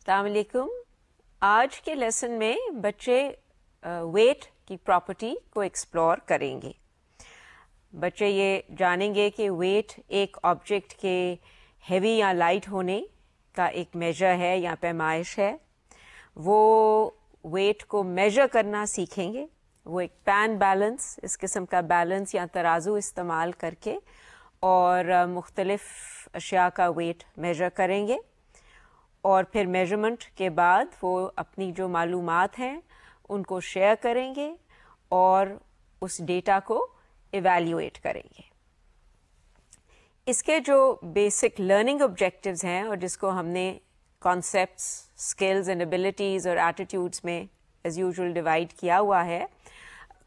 السلام علیکم. آج کے لیسن میں بچے ویٹ کی پراپرٹی کو ایکسپلور کریں گے. بچے یہ جانیں گے کہ ویٹ ایک آبجیکٹ کے ہیوی یا لائٹ ہونے کا ایک میجر ہے یا پیمائش ہے. وہ ویٹ کو میجر کرنا سیکھیں گے. وہ ایک پین بیلنس، اس قسم کا بیلنس یا ترازو استعمال کر کے اور مختلف اشیاء کا ویٹ میجر کریں گے. اور پھر میجرمنٹ کے بعد وہ اپنی جو معلومات ہیں ان کو شیئر کریں گے اور اس ڈیٹا کو ایویلیویٹ کریں گے. اس کے جو بیسک لرننگ آبجیکٹیوز ہیں اور جس کو ہم نے کانسیپٹس، اسکلز اینڈ ایبلٹیز اور ایٹیٹیوڈس میں ایز یوزول ڈیوائڈ کیا ہوا ہے.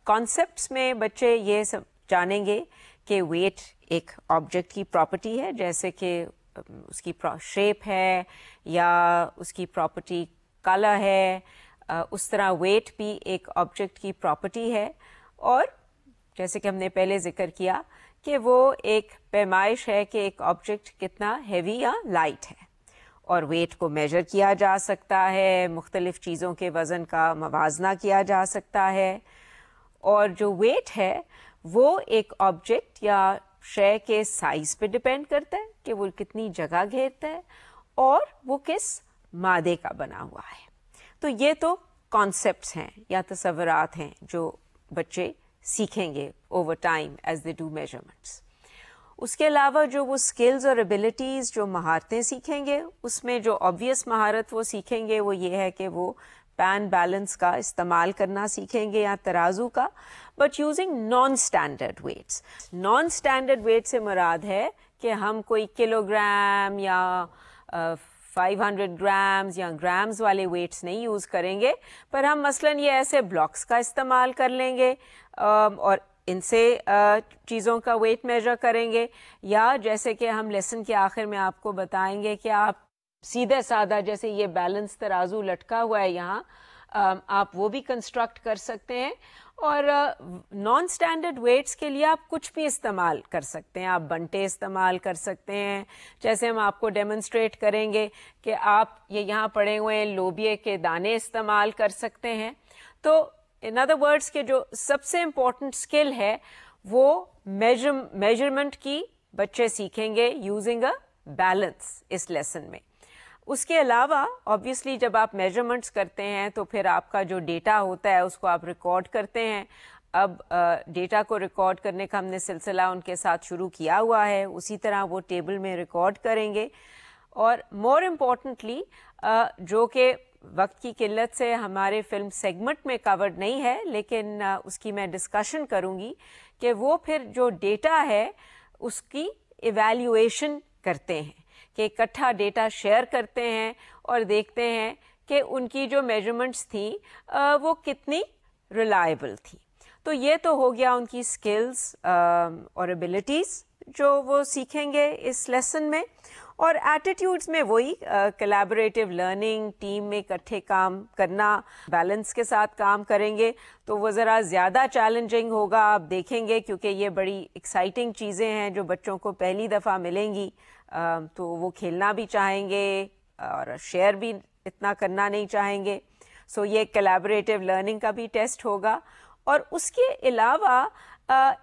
کانسیپٹس میں بچے یہ سب جانیں گے کہ ویٹ ایک آبجیکٹ کی پراپرٹی ہے، جیسے کہ اس کی شیپ ہے یا اس کی پراپرٹی کلر ہے. اس طرح ویٹ بھی ایک آبجیکٹ کی پراپرٹی ہے اور جیسے کہ ہم نے پہلے ذکر کیا کہ وہ ایک پیمائش ہے کہ ایک آبجیکٹ کتنا ہیوی یا لائٹ ہے. اور ویٹ کو میجر کیا جا سکتا ہے، مختلف چیزوں کے وزن کا موازنہ کیا جا سکتا ہے. اور جو ویٹ ہے وہ ایک آبجیکٹ یا شے کے سائز پہ ڈپینڈ کرتا ہے کہ وہ کتنی جگہ گھیرتا ہے اور وہ کس مادے کا بنا ہوا ہے. تو یہ تو کانسیپٹس ہیں یا تصورات ہیں جو بچے سیکھیں گے over time as they do measurements. اس کے علاوہ جو وہ اسکلز اور ایبلٹیز، جو مہارتیں سیکھیں گے، اس میں جو آبویس مہارت وہ سیکھیں گے وہ یہ ہے کہ وہ پین بیلنس کا استعمال کرنا سیکھیں گے یا ترازو کا، but using non standard weights. Non standard weight سے مراد ہے کہ ہم کوئی کلو گرام یا 500 گرامز یا گرامز والے ویٹس نہیں یوز کریں گے، پر ہم مثلاً یہ ایسے بلاکس کا استعمال کر لیں گے اور ان سے چیزوں کا ویٹ میجر کریں گے. یا جیسے کہ ہم لیسن کے آخر میں آپ کو بتائیں گے کہ آپ سیدھے سادہ جیسے یہ بیلنس ترازو لٹکا ہوا ہے یہاں، آپ وہ بھی کنسٹرکٹ کر سکتے ہیں. اور نان اسٹینڈرڈ ویٹس کے لیے آپ کچھ بھی استعمال کر سکتے ہیں. آپ بنٹے استعمال کر سکتے ہیں، جیسے ہم آپ کو ڈیمونسٹریٹ کریں گے کہ آپ یہ یہاں پڑے ہوئے لوبیے کے دانے استعمال کر سکتے ہیں. تو ان ادر ورڈس کے جو سب سے امپورٹنٹ اسکل ہے وہ میجرمنٹ کی بچے سیکھیں گے یوزنگ اے بیلنس اس لیسن میں. اس کے علاوہ آبویسلی جب آپ میجرمنٹس کرتے ہیں تو پھر آپ کا جو ڈیٹا ہوتا ہے اس کو آپ ریکارڈ کرتے ہیں. اب ڈیٹا کو ریکارڈ کرنے کا ہم نے سلسلہ ان کے ساتھ شروع کیا ہوا ہے، اسی طرح وہ ٹیبل میں ریکارڈ کریں گے. اور مور امپورٹنٹلی جو کہ وقت کی قلت سے ہمارے فلم سیگمنٹ میں کورڈ نہیں ہے لیکن اس کی میں ڈسکشن کروں گی کہ وہ پھر جو ڈیٹا ہے اس کی ایویلیویشن کرتے ہیں، کہ اکٹھا ڈیٹا شیئر کرتے ہیں اور دیکھتے ہیں کہ ان کی جو میجرمنٹس تھیں وہ کتنی ریلائبل تھی. تو یہ تو ہو گیا ان کی اسکلز اور ایبلٹیز جو وہ سیکھیں گے اس لیسن میں. اور ایٹیٹیوڈز میں وہی کولیبریٹو لرننگ، ٹیم میں اکٹھے کام کرنا، بیلنس کے ساتھ کام کریں گے تو وہ ذرا زیادہ چیلنجنگ ہوگا، آپ دیکھیں گے، کیونکہ یہ بڑی ایکسائٹنگ چیزیں ہیں جو بچوں کو پہلی دفعہ ملیں گی. تو وہ کھیلنا بھی چاہیں گے اور شیئر بھی اتنا کرنا نہیں چاہیں گے. سو یہ کولیبریٹو لرننگ کا بھی ٹیسٹ ہوگا. اور اس کے علاوہ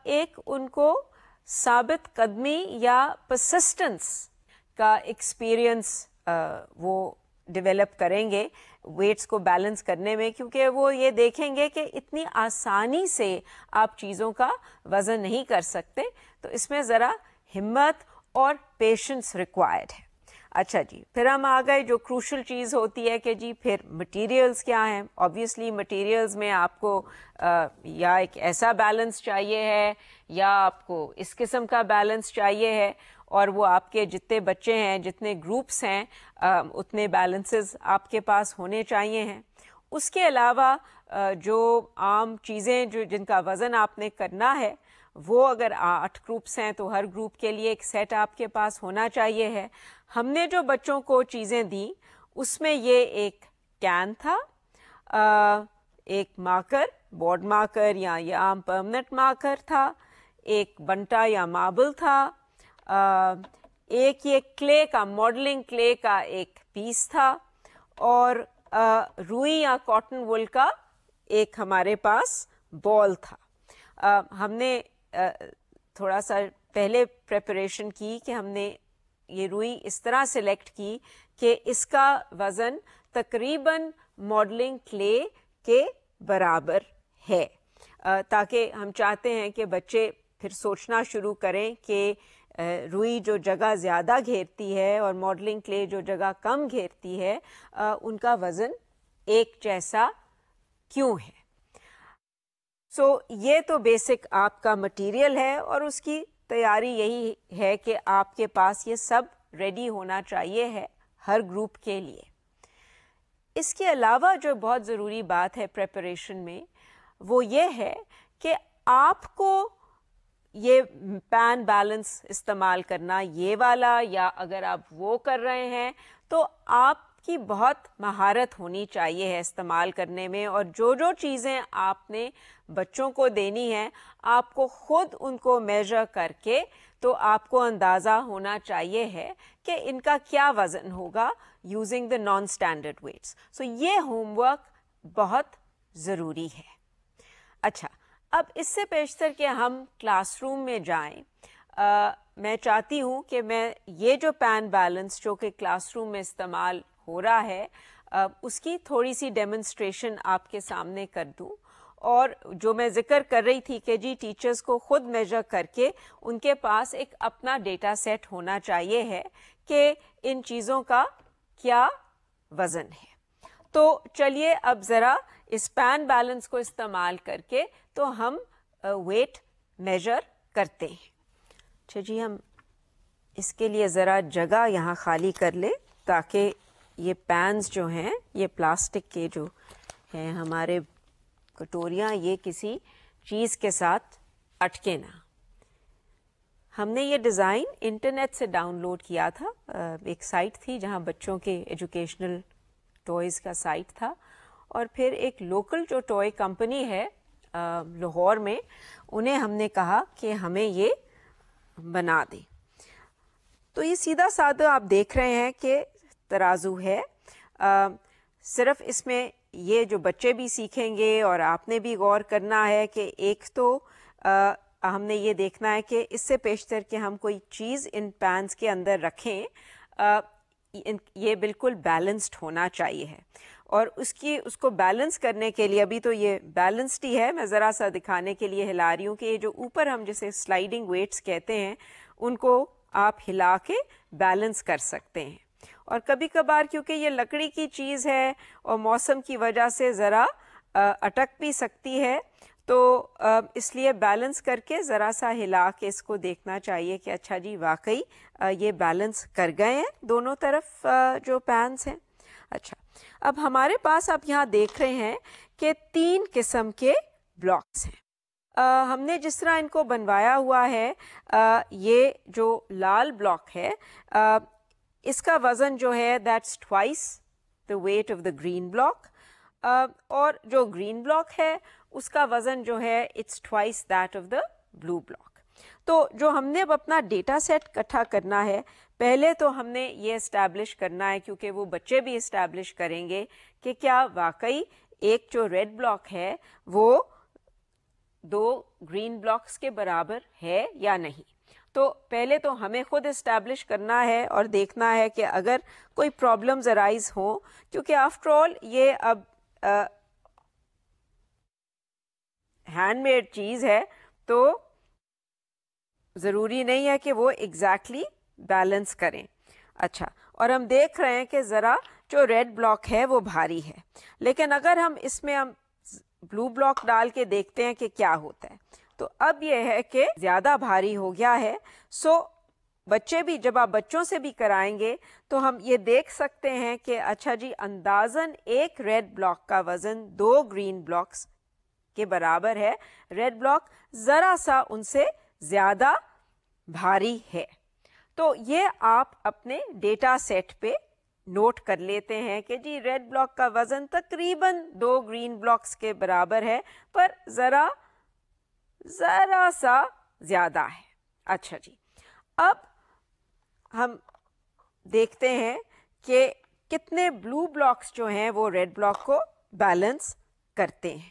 ایک ان کو ثابت قدمی یا پرسسٹنس کا ایکسپیرئنس وہ ڈیولپ کریں گے ویٹس کو بیلنس کرنے میں، کیونکہ وہ یہ دیکھیں گے کہ اتنی آسانی سے آپ چیزوں کا وزن نہیں کر سکتے، تو اس میں ذرا ہمت اور پیشنس ریکوائرڈ ہے. اچھا جی، پھر ہم آ گئے جو کروشل چیز ہوتی ہے کہ جی پھر مٹیریلز کیا ہیں. آبویسلی مٹیریلز میں آپ کو یا ایک ایسا بیلنس چاہیے ہے یا آپ کو اس قسم کا بیلنس چاہیے ہے، اور وہ آپ کے جتنے بچے ہیں، جتنے گروپس ہیں، اتنے بیلنسز آپ کے پاس ہونے چاہیے ہیں. اس کے علاوہ جو عام چیزیں جن کا وزن آپ نے کرنا ہے، وہ اگر 8 گروپس ہیں تو ہر گروپ کے لیے ایک سیٹ آپ کے پاس ہونا چاہیے ہے. ہم نے جو بچوں کو چیزیں دیں اس میں یہ ایک کین تھا، ایک مارکر، بورڈ مارکر یا عام پرماننٹ مارکر تھا، ایک بنٹا یا ماربل تھا، ایک یہ کلے کا، ماڈلنگ کلے کا ایک پیس تھا، اور روئی یا کاٹن وول کا ایک ہمارے پاس بال تھا. ہم نے تھوڑا سا پہلے پریپریشن کی کہ ہم نے یہ روئی اس طرح سلیکٹ کی کہ اس کا وزن تقریباً ماڈلنگ کلے کے برابر ہے, تاکہ ہم چاہتے ہیں کہ بچے پھر سوچنا شروع کریں کہ روئی جو جگہ زیادہ گھیرتی ہے اور ماڈلنگ کلے جو جگہ کم گھیرتی ہے ان کا وزن ایک جیسا کیوں ہے. سو یہ تو بیسک آپ کا مٹیریل ہے اور اس کی تیاری یہی ہے کہ آپ کے پاس یہ سب ریڈی ہونا چاہیے ہے ہر گروپ کے لیے. اس کے علاوہ جو بہت ضروری بات ہے پریپریشن میں وہ یہ ہے کہ آپ کو یہ پین بیلنس استعمال کرنا یہ والا, یا اگر آپ وہ کر رہے ہیں تو آپ کی بہت مہارت ہونی چاہیے ہے استعمال کرنے میں, اور جو جو چیزیں آپ نے بچوں کو دینی ہیں آپ کو خود ان کو میجر کر کے تو آپ کو اندازہ ہونا چاہیے ہے کہ ان کا کیا وزن ہوگا using the non standard weights. So یہ ہوم ورک بہت ضروری ہے. اچھا, اب اس سے پیشتر کہ ہم کلاس روم میں جائیں, میں چاہتی ہوں کہ میں یہ جو پین بیلنس جو کہ کلاس روم میں استعمال ہو رہا ہے اس کی تھوڑی سی ڈیمونسٹریشن آپ کے سامنے کر دوں, اور جو میں ذکر کر رہی تھی کہ جی ٹیچرز کو خود میجر کر کے ان کے پاس ایک اپنا ڈیٹا سیٹ ہونا چاہیے ہے کہ ان چیزوں کا کیا وزن ہے. تو چلیے اب ذرا اس پین بیلنس کو استعمال کر کے تو ہم ویٹ میجر کرتے ہیں. اچھا جی, ہم اس کے لیے ذرا جگہ یہاں خالی کر لیں تاکہ یہ پینز جو ہیں یہ پلاسٹک کے جو ہیں ہمارے کٹوریاں یہ کسی چیز کے ساتھ اٹکے نہ. ہم نے یہ ڈیزائن انٹرنیٹ سے ڈاؤن لوڈ کیا تھا, ایک سائٹ تھی جہاں بچوں کے ایجوکیشنل ٹوائز کا سائٹ تھا, اور پھر ایک لوکل جو ٹوائے کمپنی ہے لاہور میں انہیں ہم نے کہا کہ ہمیں یہ بنا دیں. تو یہ سیدھا سادہ آپ دیکھ رہے ہیں کہ ترازو ہے, صرف اس میں یہ جو بچے بھی سیکھیں گے اور آپ نے بھی غور کرنا ہے کہ ایک تو ہم نے یہ دیکھنا ہے کہ اس سے پیشتر کہ ہم کوئی چیز ان پینس کے اندر رکھیں یہ بالکل بیلنسڈ ہونا چاہیے ہے, اور اس کو بیلنس کرنے کے لیے ابھی تو یہ بیلنسڈ ہی ہے, میں ذرا سا دکھانے کے لیے ہلا رہی ہوں کہ یہ جو اوپر ہم جسے سلائیڈنگ ویٹس کہتے ہیں ان کو آپ ہلا کے بیلنس کر سکتے ہیں. اور کبھی کبھار کیونکہ یہ لکڑی کی چیز ہے اور موسم کی وجہ سے ذرا اٹک بھی سکتی ہے, تو اس لیے بیلنس کر کے ذرا سا ہلا کے اس کو دیکھنا چاہیے کہ اچھا جی واقعی یہ بیلنس کر گئے ہیں دونوں طرف جو پینس ہیں. اچھا, اب ہمارے پاس آپ یہاں دیکھ رہے ہیں کہ 3 قسم کے بلاکس ہیں. ہم نے جس طرح ان کو بنوایا ہوا ہے, یہ جو لال بلاک ہے اس کا وزن جو ہے that's twice the weight of the green block, اور جو گرین بلاک ہے اس کا وزن جو ہے it's twice that of the blue block. تو جو ہم نے اب اپنا ڈیٹا سیٹ اکٹھا کرنا ہے, پہلے تو ہم نے یہ اسٹیبلش کرنا ہے کیونکہ وہ بچے بھی اسٹیبلش کریں گے کہ کیا واقعی ایک جو ریڈ بلاک ہے وہ 2 گرین بلاکس کے برابر ہے یا نہیں. تو پہلے تو ہمیں خود اسٹیبلش کرنا ہے اور دیکھنا ہے کہ اگر کوئی پرابلمز ارائز ہوں, کیونکہ آفٹر آل یہ اب ہینڈ میڈ چیز ہے تو ضروری نہیں ہے کہ وہ ایگزیکٹلی بیلنس کریں. اچھا, اور ہم دیکھ رہے ہیں کہ ذرا جو ریڈ بلاک ہے وہ بھاری ہے, لیکن اگر ہم اس میں ہم بلو بلاک ڈال کے دیکھتے ہیں کہ کیا ہوتا ہے, تو اب یہ ہے کہ زیادہ بھاری ہو گیا ہے. سو بچے بھی جب آپ بچوں سے بھی کرائیں گے تو ہم یہ دیکھ سکتے ہیں کہ اچھا جی اندازاً ایک ریڈ بلاک کا وزن 2 گرین بلاکس کے برابر ہے. ریڈ بلاک ذرا سا ان سے زیادہ بھاری ہے. تو یہ آپ اپنے ڈیٹا سیٹ پہ نوٹ کر لیتے ہیں کہ جی ریڈ بلاک کا وزن تقریباً 2 گرین بلاکس کے برابر ہے, پر ذرا سا زیادہ ہے. اچھا جی, اب ہم دیکھتے ہیں کہ کتنے بلو بلاکس جو ہیں وہ ریڈ بلاک کو بیلنس کرتے ہیں.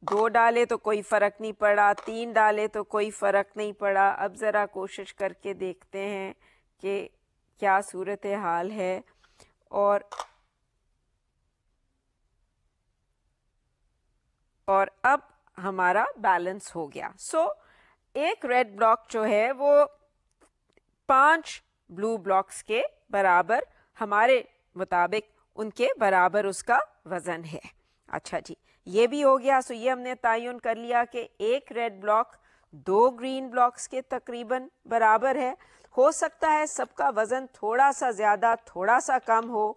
2 ڈالے تو کوئی فرق نہیں پڑا, 3 ڈالے تو کوئی فرق نہیں پڑا. اب ذرا کوشش کر کے دیکھتے ہیں کہ کیا صورتحال ہے. اور اب ہمارا بیلنس ہو گیا. ایک ریڈ بلاک جو ہے وہ 5 بلو بلاکس کے برابر, ہمارے مطابق ان کے برابر اس کا وزن ہے. اچھا جی, یہ بھی ہو گیا. یہ ہم نے تعین کر لیا کہ ایک ریڈ بلاک 2 گرین بلاکس کے تقریباً برابر ہے. ہو سکتا ہے سب کا وزن تھوڑا سا زیادہ تھوڑا سا کم ہو,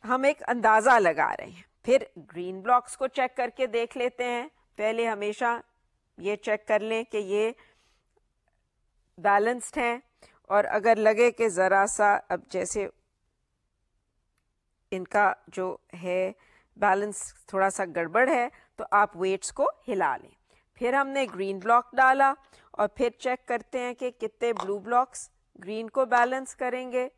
ہم ایک اندازہ لگا رہے ہیں. پھر گرین بلاکس کو چیک کر کے دیکھ لیتے ہیں. پہلے ہمیشہ یہ چیک کر لیں کہ یہ بیلنسڈ ہیں, اور اگر لگے کہ ذرا سا اب جیسے ان کا جو ہے بیلنس تھوڑا سا گڑبڑ ہے تو آپ ویٹس کو ہلا لیں. پھر ہم نے گرین بلاک ڈالا اور پھر چیک کرتے ہیں کہ کتنے بلو بلاکس گرین کو بیلنس کریں گے,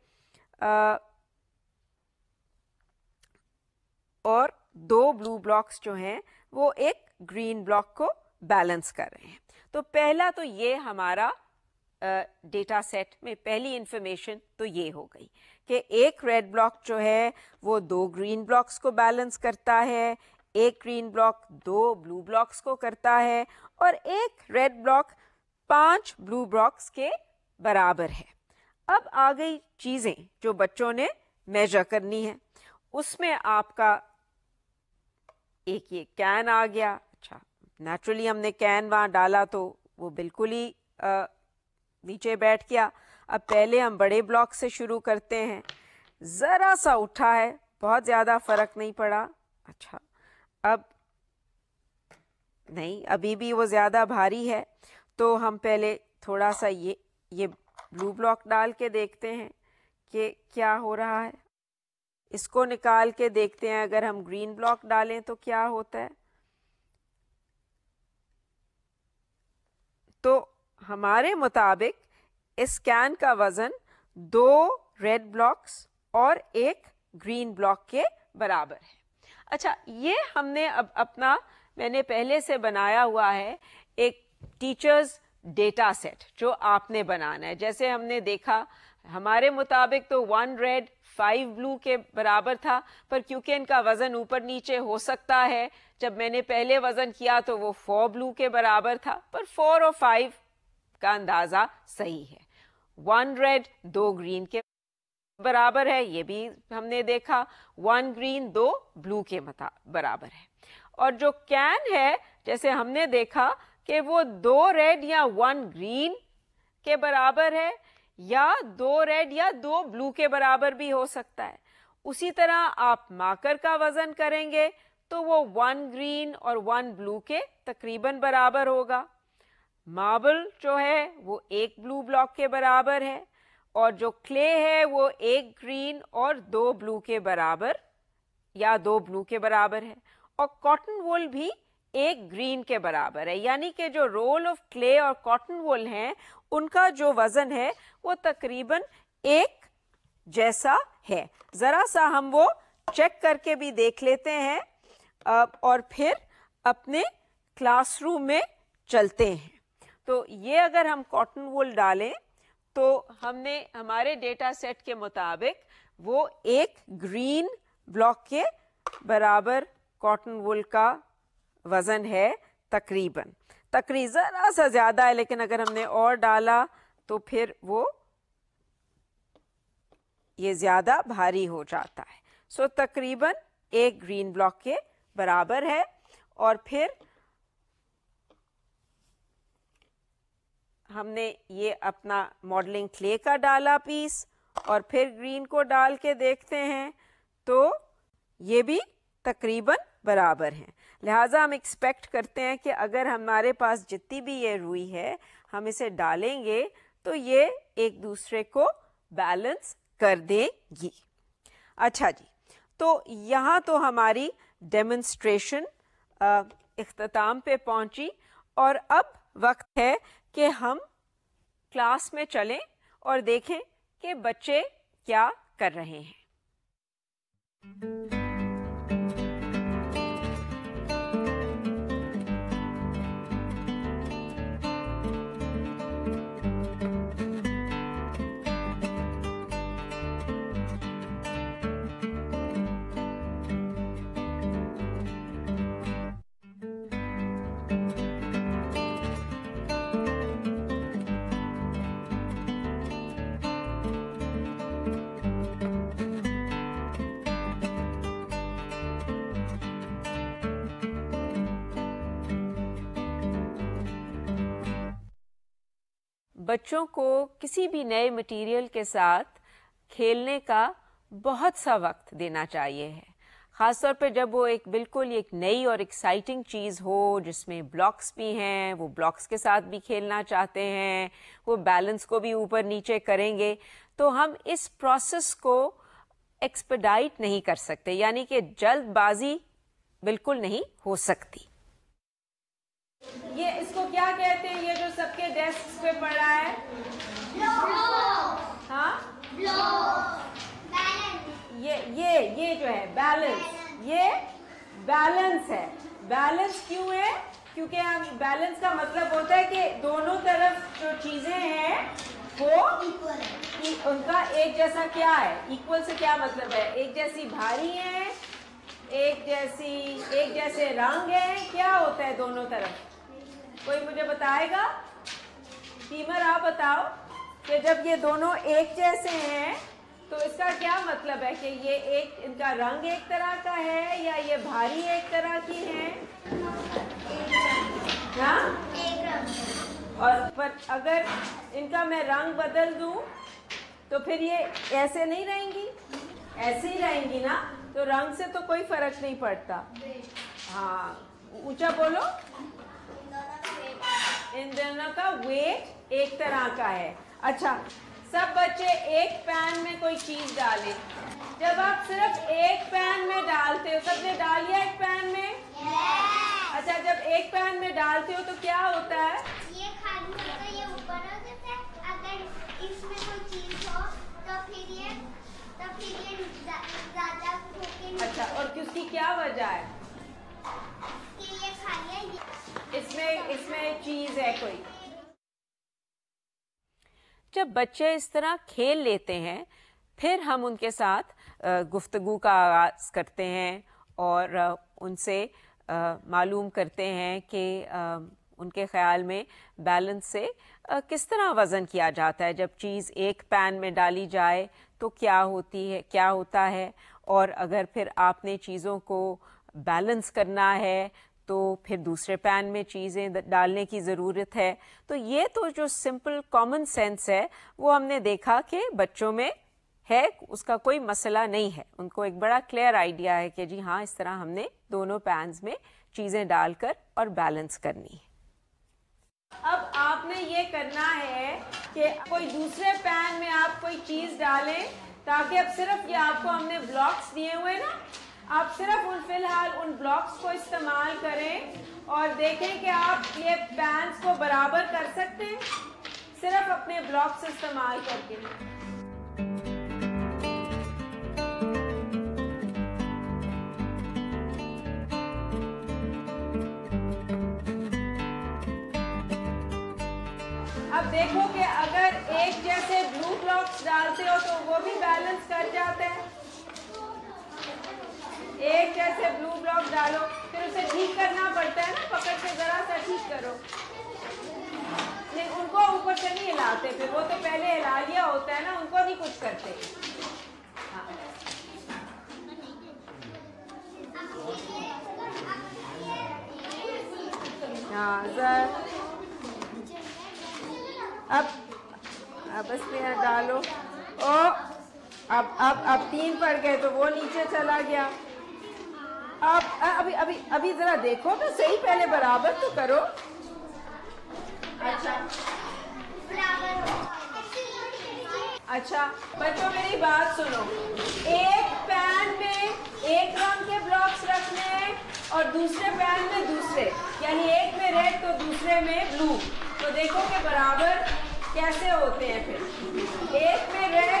اور 2 بلو بلاکس جو ہیں وہ ایک گرین بلاک کو بیلنس کر رہے ہیں. تو پہلا تو یہ ہمارا ڈیٹا سیٹ میں پہلی انفارمیشن تو یہ ہو گئی کہ ایک ریڈ بلاک جو ہے وہ 2 گرین بلاکس کو بیلنس کرتا ہے, ایک گرین بلاک 2 بلو بلاکس کو کرتا ہے, اور ایک ریڈ بلاک 5 بلو بلاکس کے برابر ہے. اب آ گئی چیزیں جو بچوں نے میجر کرنی ہے. اس میں آپ کا ایک یہ کین آ گیا. اچھا, نیچرلی ہم نے کین وہاں ڈالا تو وہ بالکل ہی نیچے بیٹھ گیا. اب پہلے ہم بڑے بلاک سے شروع کرتے ہیں. ذرا سا اٹھا ہے, بہت زیادہ فرق نہیں پڑا. اچھا, اب نہیں, ابھی بھی وہ زیادہ بھاری ہے, تو ہم پہلے تھوڑا سا یہ بلو بلاک ڈال کے دیکھتے ہیں کہ کیا ہو رہا ہے. اس کو نکال کے دیکھتے ہیں اگر ہم گرین بلاک ڈالیں تو کیا ہوتا ہے. تو ہمارے مطابق اس کین کا وزن 2 ریڈ بلاکس اور ایک گرین بلاک کے برابر ہے. اچھا, یہ ہم نے اب اپنا میں نے پہلے سے بنایا ہوا ہے ایک ٹیچرز ڈیٹا سیٹ جو آپ نے بنانا ہے. جیسے ہم نے دیکھا ہمارے مطابق تو 1 ریڈ 5 بلو کے برابر تھا, پر کیونکہ ان کا وزن اوپر نیچے ہو سکتا ہے, جب میں نے پہلے وزن کیا تو وہ 4 بلو کے برابر تھا, پر 4 اور 5 کا اندازہ صحیح ہے. 1 ریڈ 2 گرین کے برابر ہے, یہ بھی ہم نے دیکھا. 1 گرین 2 بلو کے برابر ہے. اور جو کین ہے جیسے ہم نے دیکھا کہ وہ 2 ریڈ یا 1 گرین کے برابر ہے, یا 2 ریڈ یا 2 بلو کے برابر بھی ہو سکتا ہے. اسی طرح آپ مارکر کا وزن کریں گے تو وہ 1 گرین اور 1 بلو کے تقریباً برابر ہوگا. ماربل جو ہے وہ 1 بلو بلاک کے برابر ہے, اور جو کلے ہے وہ 1 گرین اور 2 بلو کے برابر یا 2 بلو کے برابر ہے. اور کاٹن وول بھی 1 گرین کے برابر ہے. یعنی کہ جو رول آف کلے اور کاٹن وول ہیں ان کا جو وزن ہے وہ تقریباً ایک جیسا ہے. ذرا سا ہم وہ چیک کر کے بھی دیکھ لیتے ہیں, اور پھر اپنے کلاس روم میں چلتے ہیں. تو یہ اگر ہم کاٹن وول ڈالیں تو ہم نے ہمارے ڈیٹا سیٹ کے مطابق وہ 1 گرین بلاک کے برابر کاٹن وول کا وزن ہے تقریباً ذرا سا زیادہ ہے, لیکن اگر ہم نے اور ڈالا تو پھر وہ یہ زیادہ بھاری ہو جاتا ہے. تقریباً 1 گرین بلاک کے برابر ہے. اور پھر ہم نے یہ اپنا ماڈلنگ کلے کا ڈالا پیس, اور پھر گرین کو ڈال کے دیکھتے ہیں تو یہ بھی تقریباً برابر ہیں. لہٰذا ہم ایکسپیکٹ کرتے ہیں کہ اگر ہمارے پاس جتنی بھی یہ روئی ہے ہم اسے ڈالیں گے تو یہ ایک دوسرے کو بیلنس کر دے گی. اچھا جی, تو یہاں تو ہماری ڈیمونسٹریشن اختتام پہ پہنچی, اور اب وقت ہے کہ ہم کلاس میں چلیں اور دیکھیں کہ بچے کیا کر رہے ہیں. بچوں کو کسی بھی نئے مٹیریل کے ساتھ کھیلنے کا بہت سا وقت دینا چاہیے ہے، خاص طور پہ جب وہ بالکل ایک نئی اور ایکسائٹنگ چیز ہو جس میں بلاکس بھی ہیں، وہ بلاکس کے ساتھ بھی کھیلنا چاہتے ہیں، وہ بیلنس کو بھی اوپر نیچے کریں گے. تو ہم اس پروسیس کو ایکسپیڈائٹ نہیں کر سکتے، یعنی کہ جلد بازی بالکل نہیں ہو سکتی. یہ اس کو کیا کہتے ہیں، یہ جو سب کے ڈیسک پہ پڑا ہے؟ ہاں، یہ جو ہے بیلنس، یہ بیلنس ہے. بیلنس کیوں ہے؟ کیونکہ بیلنس کا مطلب ہوتا ہے کہ دونوں طرف جو چیزیں ہیں وہ ان کا ایک جیسا کیا ہے. ایکول سے کیا مطلب ہے؟ ایک جیسی بھاری ہے، ایک جیسے رنگ ہے. کیا ہوتا ہے دونوں طرف؟ کوئی مجھے بتائے گا؟ ٹیمر آپ بتاؤ کہ جب یہ دونوں ایک جیسے ہیں تو اس کا کیا مطلب ہے کہ یہ ان کا رنگ ایک طرح کا ہے یا یہ بھاری ایک طرح کی ہیں؟ ہاں، اور پر اگر ان کا میں رنگ بدل دوں تو پھر یہ ایسے نہیں رہیں گی، ایسے ہی رہیں گی نا. تو رنگ سے تو کوئی فرق نہیں پڑتا. ہاں، اونچا بولو. ان دونوں کا ویٹ ایک طرح کا ہے. اچھا، سب بچے ایک پین میں کوئی چیز ڈالیں. جب آپ صرف ایک پین میں ڈالتے ہو، سب نے ڈال لیا ایک پین میں؟ اچھا، جب ایک پین میں ڈالتے ہو تو کیا ہوتا ہے؟ یہ خالی ہوتا ہے، یہ اوپر ہو جاتا ہے. اگر اس میں کوئی چیز ہو تو پھر یہ زیادہ پھوکے. اچھا، اور اس کی کیا وجہ ہے؟ کہ یہ خالی ہے، اس میں چیز ہے کوئی. جب بچے اس طرح کھیل لیتے ہیں پھر ہم ان کے ساتھ گفتگو کا آغاز کرتے ہیں اور ان سے معلوم کرتے ہیں کہ ان کے خیال میں بیلنس سے کس طرح وزن کیا جاتا ہے. جب چیز ایک پین میں ڈالی جائے تو کیا ہوتا ہے، اور اگر پھر آپ نے چیزوں کو بیلنس کرنا ہے تو پھر دوسرے پین میں چیزیں ڈالنے کی ضرورت ہے. تو یہ تو جو سمپل کامن سینس ہے وہ ہم نے دیکھا کہ بچوں میں ہے، اس کا کوئی مسئلہ نہیں ہے. ان کو ایک بڑا کلیئر آئیڈیا ہے کہ جی ہاں، اس طرح ہم نے دونوں پینز میں چیزیں ڈال کر اور بیلنس کرنی ہے. اب آپ نے یہ کرنا ہے کہ کوئی دوسرے پین میں آپ کوئی چیز ڈالیں تاکہ اب صرف یہ آپ کو ہم نے بلاکس دیے ہوئے نا، آپ صرف فی الحال ان بلاکس کو استعمال کریں اور دیکھیں کہ آپ یہ پینز کو برابر کر سکتے ہیں صرف اپنے بلاکس استعمال کر کے. اب دیکھو کہ اگر ایک جیسے بلو بلاکس ڈالتے ہو تو وہ بھی بیلنس کر جاتے ہیں. ایک جیسے بلو بلاک ڈالو، پھر اسے ٹھیک کرنا پڑتا ہے نا، پکڑ کے ذرا سا ٹھیک کرو. نہیں، ان کو اوپر سے نہیں ہلاتے، پھر وہ تو پہلے ہلا لیا ہوتا ہے نا، ان کو نہیں کچھ کرتے. ہاں سر، اب بس میں ڈالو. اب 3 پڑ گئے تو وہ نیچے چلا گیا. ابھی ذرا دیکھو تو صحیح، پہلے برابر تو کرو. اچھا بچوں، میری بات سنو. ایک پین میں ایک رنگ کے بلاکس رکھنے ہیں اور دوسرے پین میں دوسرے، یعنی ایک میں ریڈ تو دوسرے میں بلو. تو دیکھو کہ برابر کیسے ہوتے ہیں. پھر ایک میں ریڈ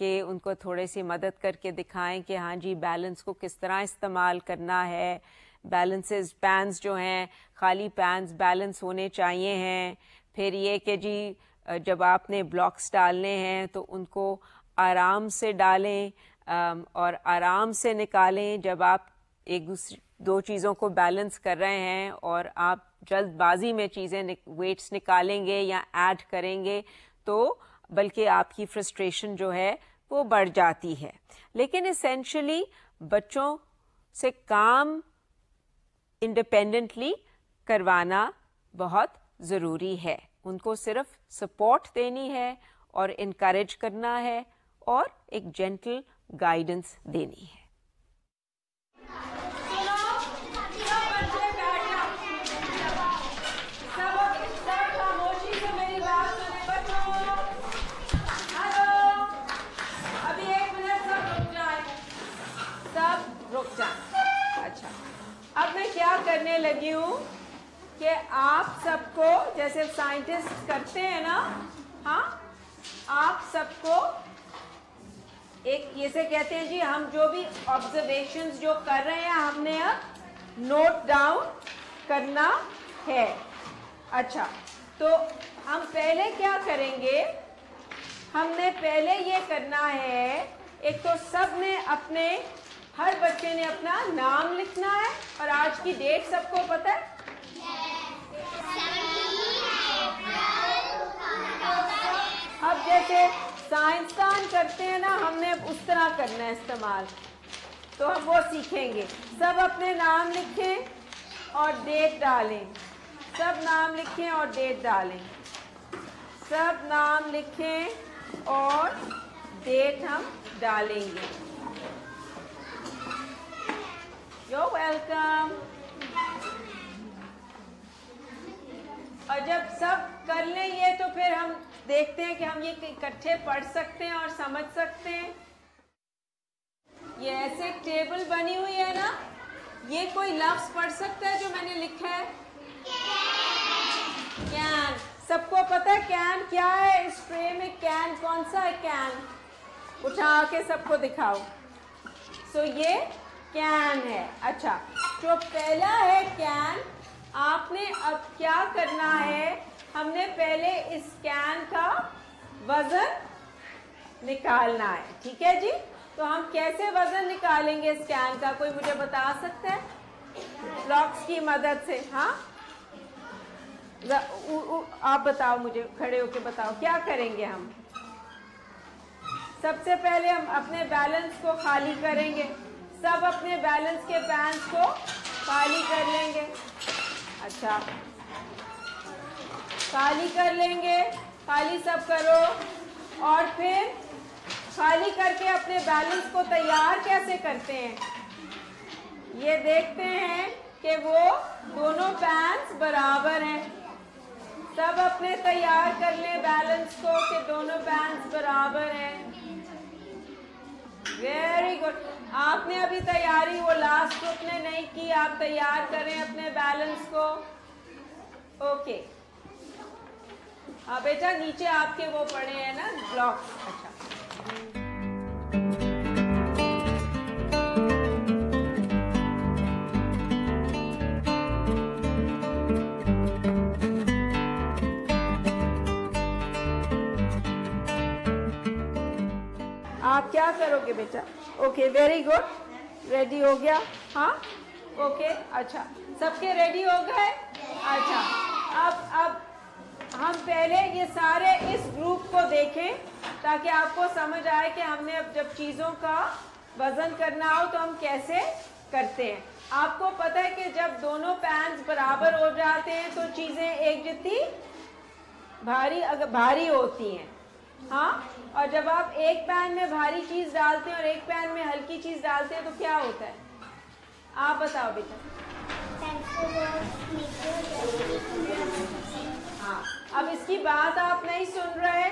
کہ ان کو تھوڑے سی مدد کر کے دکھائیں کہ ہاں جی بیلنس کو کس طرح استعمال کرنا ہے. بیلنسز پینز جو ہیں خالی پینز بیلنس ہونے چاہیے ہیں. پھر یہ کہ جی جب آپ نے بلاکس ڈالنے ہیں تو ان کو آرام سے ڈالیں اور آرام سے نکالیں. جب آپ ایک دو چیزوں کو بیلنس کر رہے ہیں اور آپ جلد بازی میں چیزیں ویٹس نکالیں گے یا ایڈ کریں گے تو بلکہ آپ کی فرسٹریشن جو ہے وہ بڑھ جاتی ہے. لیکن اسینشلی بچوں سے کام انڈیپینڈنٹلی کروانا بہت ضروری ہے. ان کو صرف سپورٹ دینی ہے اور انکریج کرنا ہے اور ایک جینٹل گائیڈنس دینی ہے. اچھا اب میں کیا کرنے لگی ہوں کہ آپ سب کو جیسے سائنٹسٹ کرتے ہیں نا, ہاں آپ سب کو ایک یہ سے کہتے ہیں جی ہم جو بھی آبزرویشنز جو کر رہے ہیں ہم نے اب نوٹ ڈاؤن کرنا ہے. اچھا تو ہم پہلے کیا کریں گے, ہم نے پہلے یہ کرنا ہے ایک تو سب نے اپنے ہر بچے نے اپنا نام لکھنا ہے اور آج کی ڈیٹ سب کو پتہ ہے. اب جیسے سائنسدان کرتے ہیں نا ہم نے اس طرح کرنا ہے استعمال, تو ہم وہ سیکھیں گے. سب اپنے نام لکھیں اور ڈیٹ ڈالیں. سب نام لکھیں اور ڈیٹ ڈالیں. سب نام لکھیں اور ڈیٹ ہم ڈالیں گے. You welcome. اور جب سب کر لیں یہ تو پھر ہم دیکھتے ہیں کہ ہم یہ اکٹھے پڑھ سکتے ہیں اور سمجھ سکتے ہیں. یہ ایسے ایک ٹیبل بنی ہوئی ہے نا, یہ کوئی لفظ پڑھ سکتا ہے جو میں نے لکھا ہے؟ کین. سب کو پتہ ہے کین کیا ہے؟ اس ٹرے میں کین کون سا ہے؟ کین اٹھا کے سب کو دکھاؤ. سو یہ کین ہے. اچھا جو پہلا ہے کین, آپ نے اب کیا کرنا ہے, ہم نے پہلے اس کین کا وزن نکالنا ہے. ٹھیک ہے جی, تو ہم کیسے وزن نکالیں گے اس کین کا, کوئی مجھے بتا سکتا ہے بلاکس کی مدد سے؟ ہاں آپ بتاؤ مجھے, کھڑے ہو کے بتاؤ کیا کریں گے ہم. سب سے پہلے ہم اپنے بیلنس کو خالی کریں گے. سب اپنے بیلنس کے پینس کو خالی کر لیں گے. اچھا خالی کر لیں گے, خالی سب کرو. اور پھر خالی کر کے اپنے بیلنس کو تیار کیسے کرتے ہیں, یہ دیکھتے ہیں کہ وہ دونوں پینس برابر ہیں. سب اپنے تیار کر لیں بیلنس کو کہ دونوں پینس برابر ہیں. Very good. آپ نے ابھی تیاری وہ لاسٹ گروپ نے نہیں کی, آپ تیار کریں اپنے بیلنس کو. اوکے بیٹا نیچے آپ کے وہ پڑے ہیں نا بلاکس. اچھا آپ کیا کرو گے بیٹا؟ Okay very good. ریڈی ہو گیا؟ ہاں اوکے. اچھا سب کے ریڈی ہو گئے؟ اچھا اب ہم پہلے یہ سارے اس گروپ کو دیکھیں تاکہ آپ کو سمجھ آئے کہ ہم نے اب جب چیزوں کا وزن کرنا ہو تو ہم کیسے کرتے ہیں. آپ کو پتہ ہے کہ جب دونوں پینس برابر ہو جاتے ہیں تو چیزیں ایک جتنی بھاری ہوتی ہیں. ہاں اور جب آپ ایک پین میں بھاری چیز ڈالتے ہیں اور ایک پین میں ہلکی چیز ڈالتے ہیں تو کیا ہوتا ہے؟ آپ بتاؤ بیٹا. ہاں اب اس کی بات آپ نہیں سن رہے.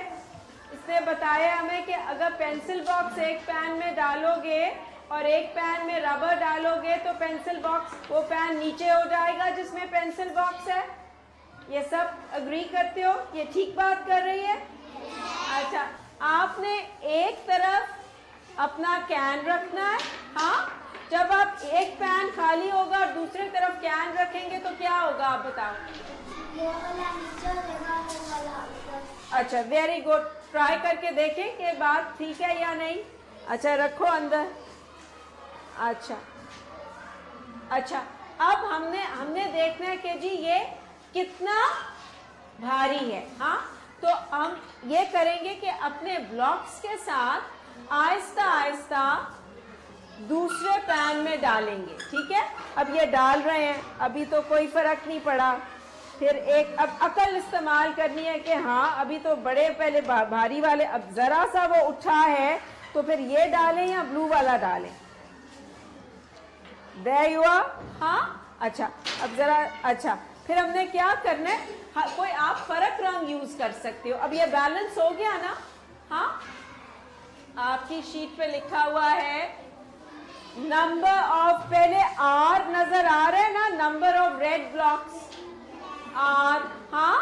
اس نے بتایا ہمیں کہ اگر پینسل باکس ایک پین میں ڈالو گے اور ایک پین میں ربر ڈالو گے تو پینسل باکس وہ پین نیچے ہو جائے گا جس میں پینسل باکس ہے. یہ سب اگری کرتے ہو؟ یہ ٹھیک بات کر رہی ہے؟ اچھا آپ نے ایک طرف اپنا کین رکھنا ہے. ہاں جب آپ ایک پین خالی ہوگا اور دوسری طرف کین رکھیں گے تو کیا ہوگا آپ بتاؤ. اچھا ویری گڈ. ٹرائی کر کے دیکھیں کہ بات ٹھیک ہے یا نہیں. اچھا رکھو اندر. اچھا اچھا اب ہم نے دیکھنا ہے کہ جی یہ کتنا بھاری ہے. ہاں تو ہم یہ کریں گے کہ اپنے بلاکس کے ساتھ آہستہ آہستہ دوسرے پین میں ڈالیں گے. ٹھیک ہے اب یہ ڈال رہے ہیں, ابھی تو کوئی فرق نہیں پڑا. پھر ایک اب عقل استعمال کرنی ہے کہ ہاں ابھی تو بڑے پہلے بھاری والے, اب ذرا سا وہ اٹھا ہے تو پھر یہ ڈالیں یا بلو والا ڈالیں. there you are. ہاں اچھا اب ذرا اچھا پھر ہم نے کیا کرنا ہے, کوئی آپ فرق رنگ یوز کر سکتے ہو. اب یہ بیلنس ہو گیا نا. ہاں آپ کی شیٹ پہ لکھا ہوا ہے نمبر آف, پہلے آر نظر آ رہا ہے نا, number of red blocks are. ہاں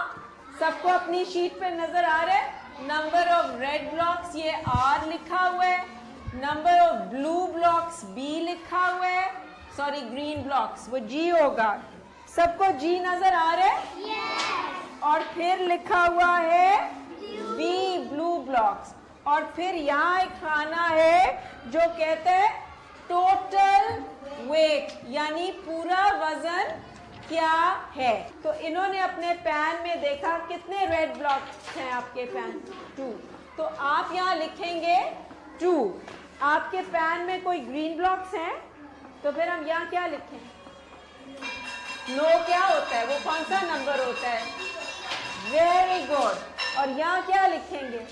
سب کو اپنی شیٹ پہ نظر آ رہا ہے نمبر آف ریڈ بلاکس یہ آر لکھا ہوا ہے, number of blue blocks B لکھا ہوا ہے, سوری گرین بلاکس وہ جی ہوگا. سب کو جی نظر آ رہا ہے اور پھر لکھا ہوا ہے بی بلو بلاکس. اور پھر یہاں ایک کھانا ہے جو کہتے ہیں ٹوٹل ویٹ, یعنی پورا وزن کیا ہے. تو انہوں نے اپنے پین میں دیکھا کتنے ریڈ بلاکس ہیں آپ کے پین, 2. تو آپ یہاں لکھیں گے 2. آپ کے پین میں کوئی گرین بلاکس ہیں تو پھر ہم یہاں کیا لکھیں, نو کیا ہوتا ہے, وہ کون سا نمبر ہوتا ہے. Very good. اور یہاں کیا لکھیں گے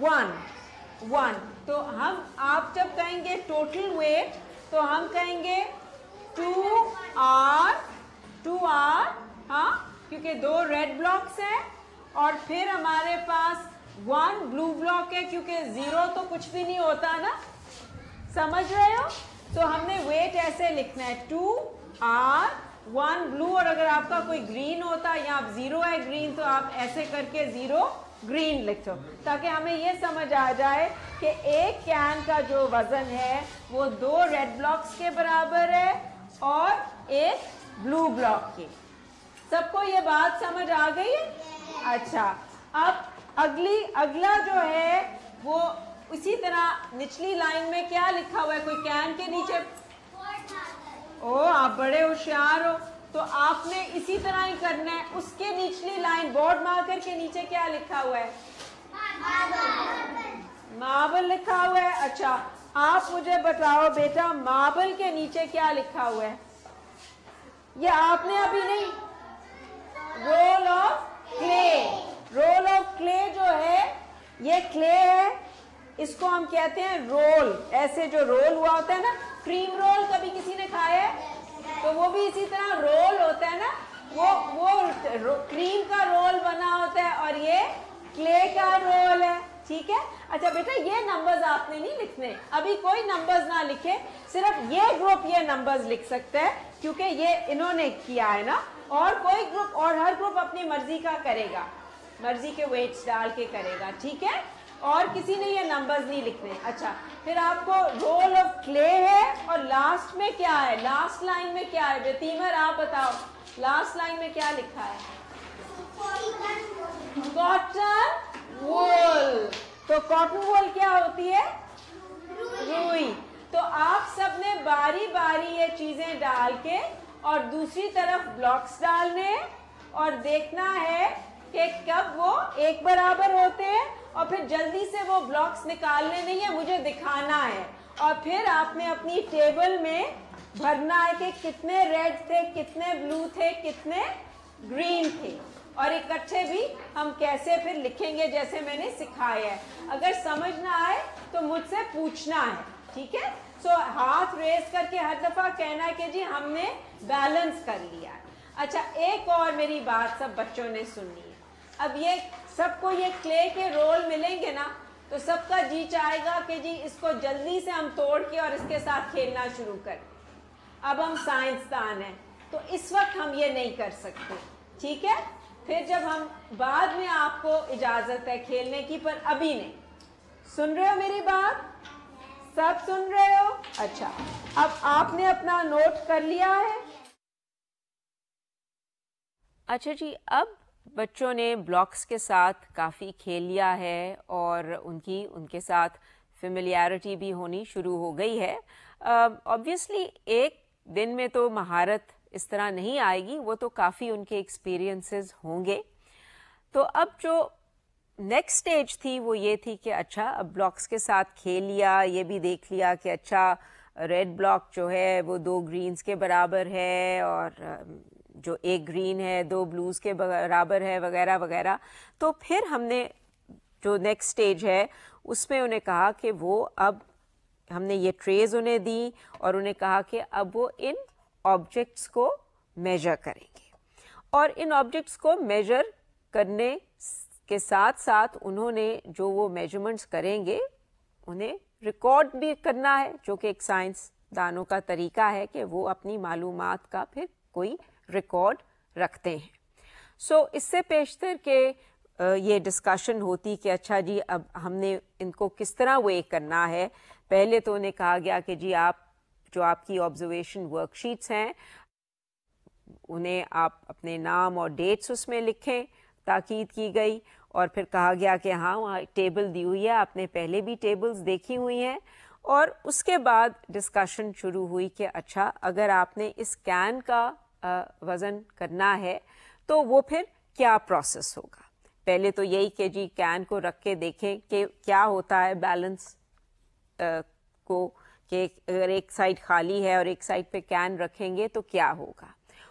1. تو ہم آپ جب کہیں گے ٹوٹل ویٹ تو ہم کہیں گے 2R. ہاں کیونکہ 2 ریڈ بلاکس ہیں اور پھر ہمارے پاس 1 بلو بلاک ہے, کیونکہ 0 تو کچھ بھی نہیں ہوتا نا, سمجھ رہے ہو. تو ہم نے ویٹ ایسے لکھنا ہے 2R 1 بلو, اور اگر آپ کا کوئی گرین ہوتا یا آپ 0 ہے گرین تو آپ ایسے کر کے 0 گرین لکھو, تاکہ ہمیں یہ سمجھ آ جائے کہ ایک کین کا جو وزن ہے وہ 2 ریڈ بلاکس کے برابر ہے اور ایک بلو بلاک کی. سب کو یہ بات سمجھ آ گئی ہے. اچھا اب اگلا جو ہے وہ اسی طرح نچلی لائن میں کیا لکھا ہوا ہے, کوئی کین کے نیچے, او آپ بڑے ہوشیار ہو, تو آپ نے اسی طرح ہی کرنا ہے. اس کے نچلی لائن بورڈ مارکر کے نیچے کیا لکھا ہوا ہے, ماربل لکھا ہوا ہے. اچھا آپ مجھے بتاؤ بیٹا ماربل کے نیچے کیا لکھا ہوا ہے. یہ آپ نے ابھی نہیں, roll of clay. Roll of clay جو ہے یہ کلے ہے, اس کو ہم کہتے ہیں رول. ایسے جو رول ہوا ہوتا ہے نا, کریم رول کبھی کسی نے کھایا ہے تو وہ بھی اسی طرح رول ہوتا ہے نا, وہ کریم کا رول بنا ہوتا ہے اور یہ کلے کا رول ہے. ٹھیک ہے. اچھا بیٹا یہ نمبرز آپ نے نہیں لکھنے, ابھی کوئی نمبرز نہ لکھے, صرف یہ گروپ یہ نمبرز لکھ سکتا ہے کیونکہ یہ انہوں نے کیا ہے نا, اور کوئی گروپ, اور ہر گروپ اپنی مرضی کا کرے گا, مرضی کے ویٹس ڈال کے کرے گا. ٹھیک ہے, اور کسی نے یہ نمبرز نہیں لکھنے. اچھا پھر آپ کو رول آف کلے ہے اور لاسٹ میں کیا ہے, لاسٹ لائن میں کیا ہے, بتیمر آپ بتاؤ لاسٹ لائن میں کیا لکھا ہے, کاٹن وول. تو کاٹن وول کیا ہوتی ہے, روئی. تو آپ سب نے باری باری یہ چیزیں ڈال کے اور دوسری طرف بلاکس ڈالنے اور دیکھنا ہے کہ کب وہ ایک برابر ہوتے ہیں, اور پھر جلدی سے وہ بلاکس نکالنے نہیں ہے, مجھے دکھانا ہے. اور پھر آپ نے اپنی ٹیبل میں بھرنا ہے کہ کتنے ریڈ تھے, کتنے بلو تھے, کتنے گرین تھے, اور اکٹھے بھی ہم کیسے پھر لکھیں گے جیسے میں نے سکھایا ہے. اگر سمجھ نہ آئے تو مجھ سے پوچھنا ہے. ٹھیک ہے. سو ہاتھ ریز کر کے ہر دفعہ کہنا ہے کہ جی ہم نے بیلنس کر لیا. اچھا ایک اور میری بات سب بچوں نے سننی ہے. اب یہ سب کو یہ کلے کے رول ملیں گے نا تو سب کا جی چاہے گا کہ جی اس کو جلدی سے ہم توڑ کے اور اس کے ساتھ کھیلنا شروع کریں. اب ہم سائنسدان ہیں تو اس وقت ہم یہ نہیں کر سکتے. ٹھیک ہے. پھر جب ہم بعد میں آپ کو اجازت ہے کھیلنے کی پر ابھی نہیں. سن رہے ہو میری بات؟ سب سن رہے ہو؟ اچھا اب آپ نے اپنا نوٹ کر لیا ہے؟ اچھا جی اب بچوں نے بلاکس کے ساتھ کافی کھیل لیا ہے اور ان کے ساتھ فیملیرٹی بھی ہونی شروع ہو گئی ہے. آبویسلی ایک دن میں تو مہارت اس طرح نہیں آئے گی, وہ تو کافی ان کے ایکسپیرینسز ہوں گے. تو اب جو نیکسٹ اسٹیج تھی وہ یہ تھی کہ اچھا اب بلاکس کے ساتھ کھیل لیا, یہ بھی دیکھ لیا کہ اچھا ریڈ بلاک جو ہے وہ 2 گرینز کے برابر ہے اور جو 1 گرین ہے 2 بلوز کے برابر ہے وغیرہ وغیرہ. تو پھر ہم نے جو نیکسٹ اسٹیج ہے اس میں انہیں کہا کہ وہ اب ہم نے یہ ٹریز انہیں دی اور انہیں کہا کہ اب وہ ان آبجیکٹس کو میجر کریں گے, اور ان آبجیکٹس کو میجر کرنے کے ساتھ ساتھ انہوں نے جو وہ میجرمنٹس کریں گے انہیں ریکارڈ بھی کرنا ہے, جو کہ ایک سائنس دانوں کا طریقہ ہے کہ وہ اپنی معلومات کا پھر کوئی ریکارڈ رکھتے ہیں. سو اس سے پیشتر کہ یہ ڈسکشن ہوتی کہ اچھا جی اب ہم نے ان کو کس طرح وے کرنا ہے. پہلے تو انہیں کہا گیا کہ جی آپ کی آبزرویشن ورک شیٹس ہیں انہیں آپ اپنے نام اور ڈیٹس اس میں لکھیں, تاکید کی گئی. اور پھر کہا گیا کہ ہاں وہاں ٹیبل دی ہوئی ہے, آپ نے پہلے بھی ٹیبلز دیکھی ہوئی ہیں. اور اس کے بعد ڈسکشن شروع ہوئی کہ اچھا اگر آپ نے اس کین کا وزن کرنا ہے تو وہ پھر کیا پروسیس ہوگا. پہلے تو یہی کہ جی کین کو رکھ کے دیکھیں کہ کیا ہوتا ہے بیلنس کو, کہ اگر ایک سائڈ خالی ہے اور ایک سائڈ پہ کین رکھیں گے تو کیا ہوگا.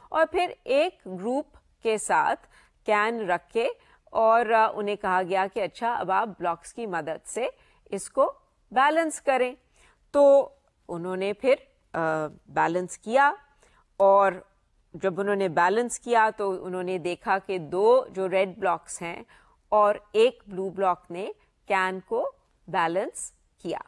اور پھر ایک گروپ کے ساتھ کین رکھ کے اور انہیں کہا گیا کہ اچھا اب آپ بلاکس کی مدد سے اس کو بیلنس کریں. تو انہوں نے پھر بیلنس کیا, اور جب انہوں نے بیلنس کیا تو انہوں نے دیکھا کہ 2 جو ریڈ بلاکس ہیں اور 1 بلو بلاک نے کین کو بیلنس کیا.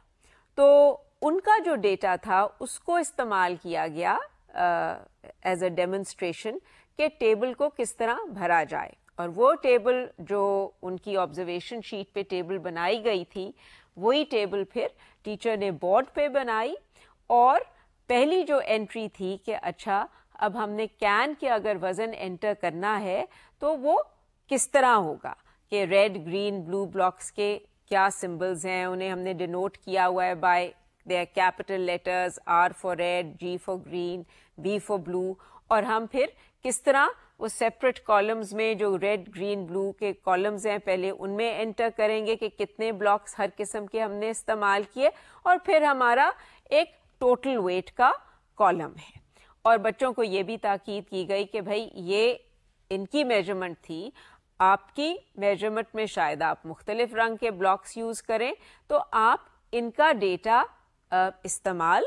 تو ان کا جو ڈیٹا تھا اس کو استعمال کیا گیا ایز اے ڈیمونسٹریشن کہ ٹیبل کو کس طرح بھرا جائے. اور وہ ٹیبل جو ان کی آبزرویشن شیٹ پہ ٹیبل بنائی گئی تھی وہی ٹیبل پھر ٹیچر نے بورڈ پہ بنائی. اور پہلی جو انٹری تھی کہ اچھا اب ہم نے کین کے اگر وزن انٹر کرنا ہے تو وہ کس طرح ہوگا, کہ ریڈ گرین بلو بلاکس کے کیا سمبلز ہیں, انہیں ہم نے ڈینوٹ کیا ہوا ہے by their capital letters, R for red, G for green, B for blue. اور ہم پھر کس طرح وہ سیپریٹ کالمز میں جو ریڈ گرین بلو کے کالمز ہیں پہلے ان میں انٹر کریں گے کہ کتنے بلاکس ہر قسم کے ہم نے استعمال کیے, اور پھر ہمارا ایک ٹوٹل ویٹ کا کالم ہے. اور بچوں کو یہ بھی تاکید کی گئی کہ بھائی یہ ان کی میجرمنٹ تھی, آپ کی میجرمنٹ میں شاید آپ مختلف رنگ کے بلاکس یوز کریں تو آپ ان کا ڈیٹا استعمال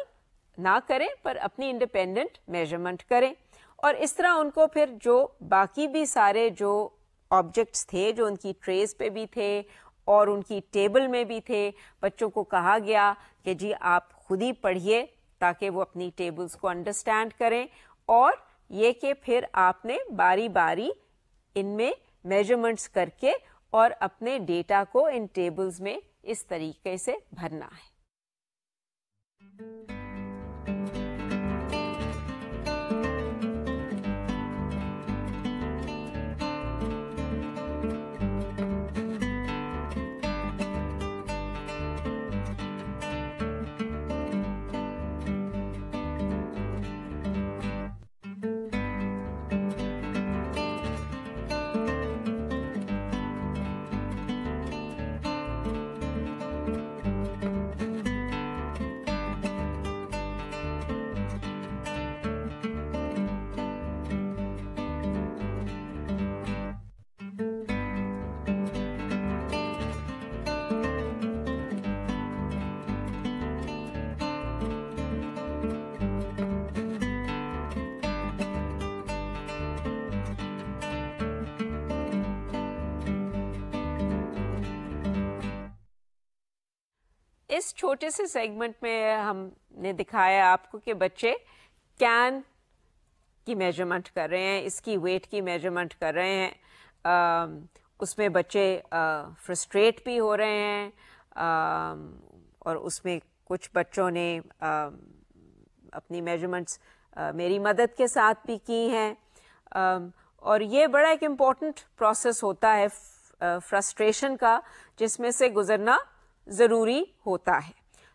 نہ کریں پر اپنی انڈیپینڈنٹ میجرمنٹ کریں. اور اس طرح ان کو پھر جو باقی بھی سارے جو آبجیکٹس تھے جو ان کی ٹریز پہ بھی تھے اور ان کی ٹیبل میں بھی تھے, بچوں کو کہا گیا کہ جی آپ خود ہی پڑھیے تاکہ وہ اپنی ٹیبلز کو انڈرسٹینڈ کریں, اور یہ کہ پھر آپ نے باری باری ان میں میجرمنٹس کر کے اور اپنے ڈیٹا کو ان ٹیبلز میں اس طریقے سے بھرنا ہے. اس چھوٹے سے سیگمنٹ میں ہم نے دکھایا آپ کو کہ بچے کین کی میجرمنٹ کر رہے ہیں, اس کی ویٹ کی میجرمنٹ کر رہے ہیں. اس میں بچے فرسٹریٹ بھی ہو رہے ہیں اور اس میں کچھ بچوں نے اپنی میجرمنٹس میری مدد کے ساتھ بھی کی ہیں اور یہ بڑا ایک امپورٹنٹ پروسیس ہوتا ہے فرسٹریشن کا جس میں سے گزرنا ضروری ہوتا ہے.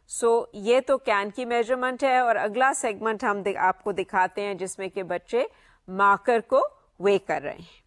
سو یہ تو کین کی میجرمنٹ ہے اور اگلا سیگمنٹ ہم آپ کو دکھاتے ہیں جس میں کہ بچے مارکر کو وے کر رہے ہیں.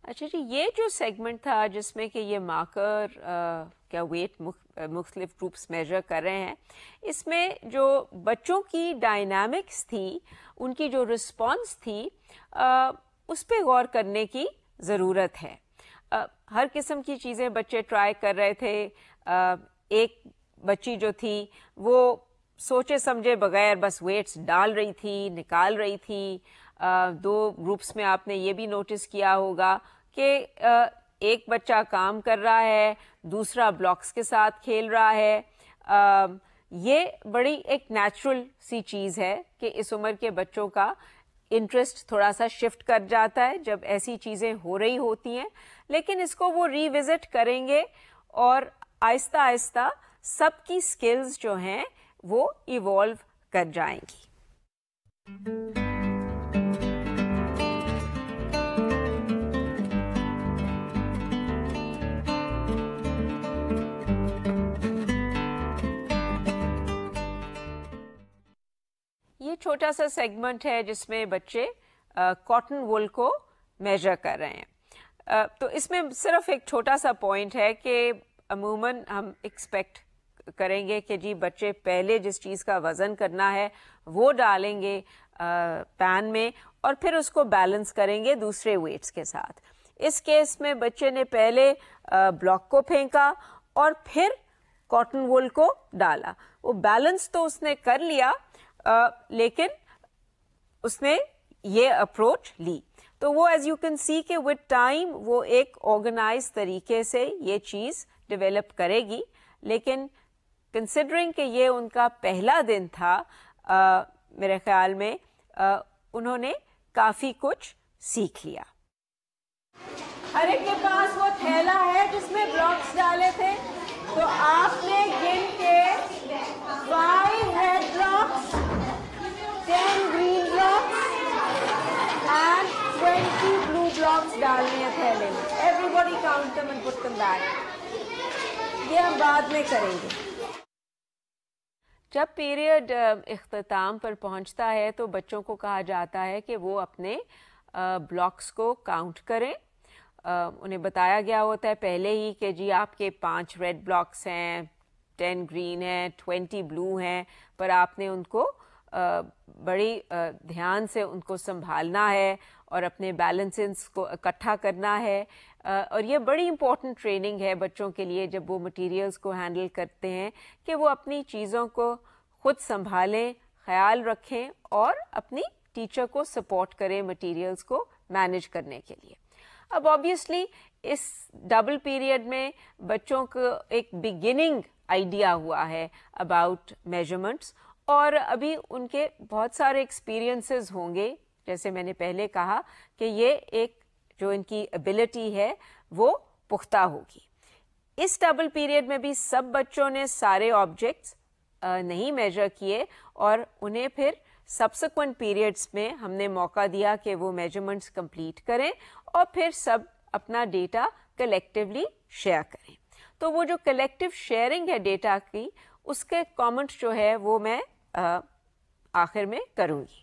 اچھا جی، یہ جو سیگمنٹ تھا جس میں کہ یہ مارکر کیا ویٹ مختلف گروپس میجر کر رہے ہیں، اس میں جو بچوں کی ڈائنامکس تھی، ان کی جو رسپانس تھی، اس پہ غور کرنے کی ضرورت ہے. ہر قسم کی چیزیں بچے ٹرائی کر رہے تھے. ایک بچی جو تھی وہ سوچے سمجھے بغیر بس ویٹس ڈال رہی تھی، نکال رہی تھی. دو گروپس میں آپ نے یہ بھی نوٹس کیا ہوگا کہ ایک بچہ کام کر رہا ہے، دوسرا بلاکس کے ساتھ کھیل رہا ہے. یہ بڑی ایک نیچرل سی چیز ہے کہ اس عمر کے بچوں کا انٹرسٹ تھوڑا سا شفٹ کر جاتا ہے جب ایسی چیزیں ہو رہی ہوتی ہیں، لیکن اس کو وہ ری وزٹ کریں گے اور آہستہ آہستہ سب کی سکلز جو ہیں وہ ایوالو کر جائیں گی. یہ چھوٹا سا سیگمنٹ ہے جس میں بچے کاٹن وول کو میجر کر رہے ہیں. تو اس میں صرف ایک چھوٹا سا پوائنٹ ہے کہ عموماً ہم ایکسپیکٹ کریں گے کہ جی بچے پہلے جس چیز کا وزن کرنا ہے وہ ڈالیں گے پین میں اور پھر اس کو بیلنس کریں گے دوسرے ویٹس کے ساتھ. اس کیس میں بچے نے پہلے بلاک کو پھینکا اور پھر کاٹن وول کو ڈالا. وہ بیلنس تو اس نے کر لیا لیکن اس نے یہ اپروچ لی. تو وہ ایز یو کین سی کہ وتھ ٹائم وہ ایک آرگنائز طریقے سے یہ چیز ڈیولپ کرے گی، لیکن کنسیڈرنگ کہ یہ ان کا پہلا دن تھا، میرے خیال میں انہوں نے کافی کچھ سیکھ لیا. ہر ایک کے پاس وہ تھیلا ہے جس میں بلاکس ڈالے تھے، تو آپ نے گن کے 5 red blocks, 10 green blocks and 20 blue blocks ڈالنے ہیں تھیلے میں. Everybody count them and put them back. یہ ہم بعد میں کریں گے. جب پیریڈ اختتام پر پہنچتا ہے تو بچوں کو کہا جاتا ہے کہ وہ اپنے بلاکس کو کاؤنٹ کریں. انہیں بتایا گیا ہوتا ہے پہلے ہی کہ جی آپ کے 5 ریڈ بلاکس ہیں، 10 گرین ہیں، 20 بلو ہیں، پر آپ نے ان کو بڑی دھیان سے ان کو سنبھالنا ہے اور اپنے بیلنسز کو اکٹھا کرنا ہے. اور یہ بڑی امپورٹنٹ ٹریننگ ہے بچوں کے لیے جب وہ مٹیریلز کو ہینڈل کرتے ہیں کہ وہ اپنی چیزوں کو خود سنبھالیں، خیال رکھیں اور اپنی ٹیچر کو سپورٹ کریں مٹیریلز کو مینیج کرنے کے لیے. اب آبویسلی اس ڈبل پیریڈ میں بچوں کو ایک بگننگ آئیڈیا ہوا ہے اباؤٹ میجرمنٹس اور ابھی ان کے بہت سارے ایکسپیرینسز ہوں گے. جیسے میں نے پہلے کہا کہ یہ ایک جو ان کی ایبلٹی ہے وہ پختہ ہوگی. اس ڈبل پیریڈ میں بھی سب بچوں نے سارے آبجیکٹس نہیں میجر کیے اور انہیں پھر سبسیکوینٹ پیریڈس میں ہم نے موقع دیا کہ وہ میجرمنٹس کمپلیٹ کریں اور پھر سب اپنا ڈیٹا کلیکٹیولی شیئر کریں. تو وہ جو کلیکٹیو شیئرنگ ہے ڈیٹا کی، اس کے کامنٹ جو ہے وہ میں آخر میں کروں گی.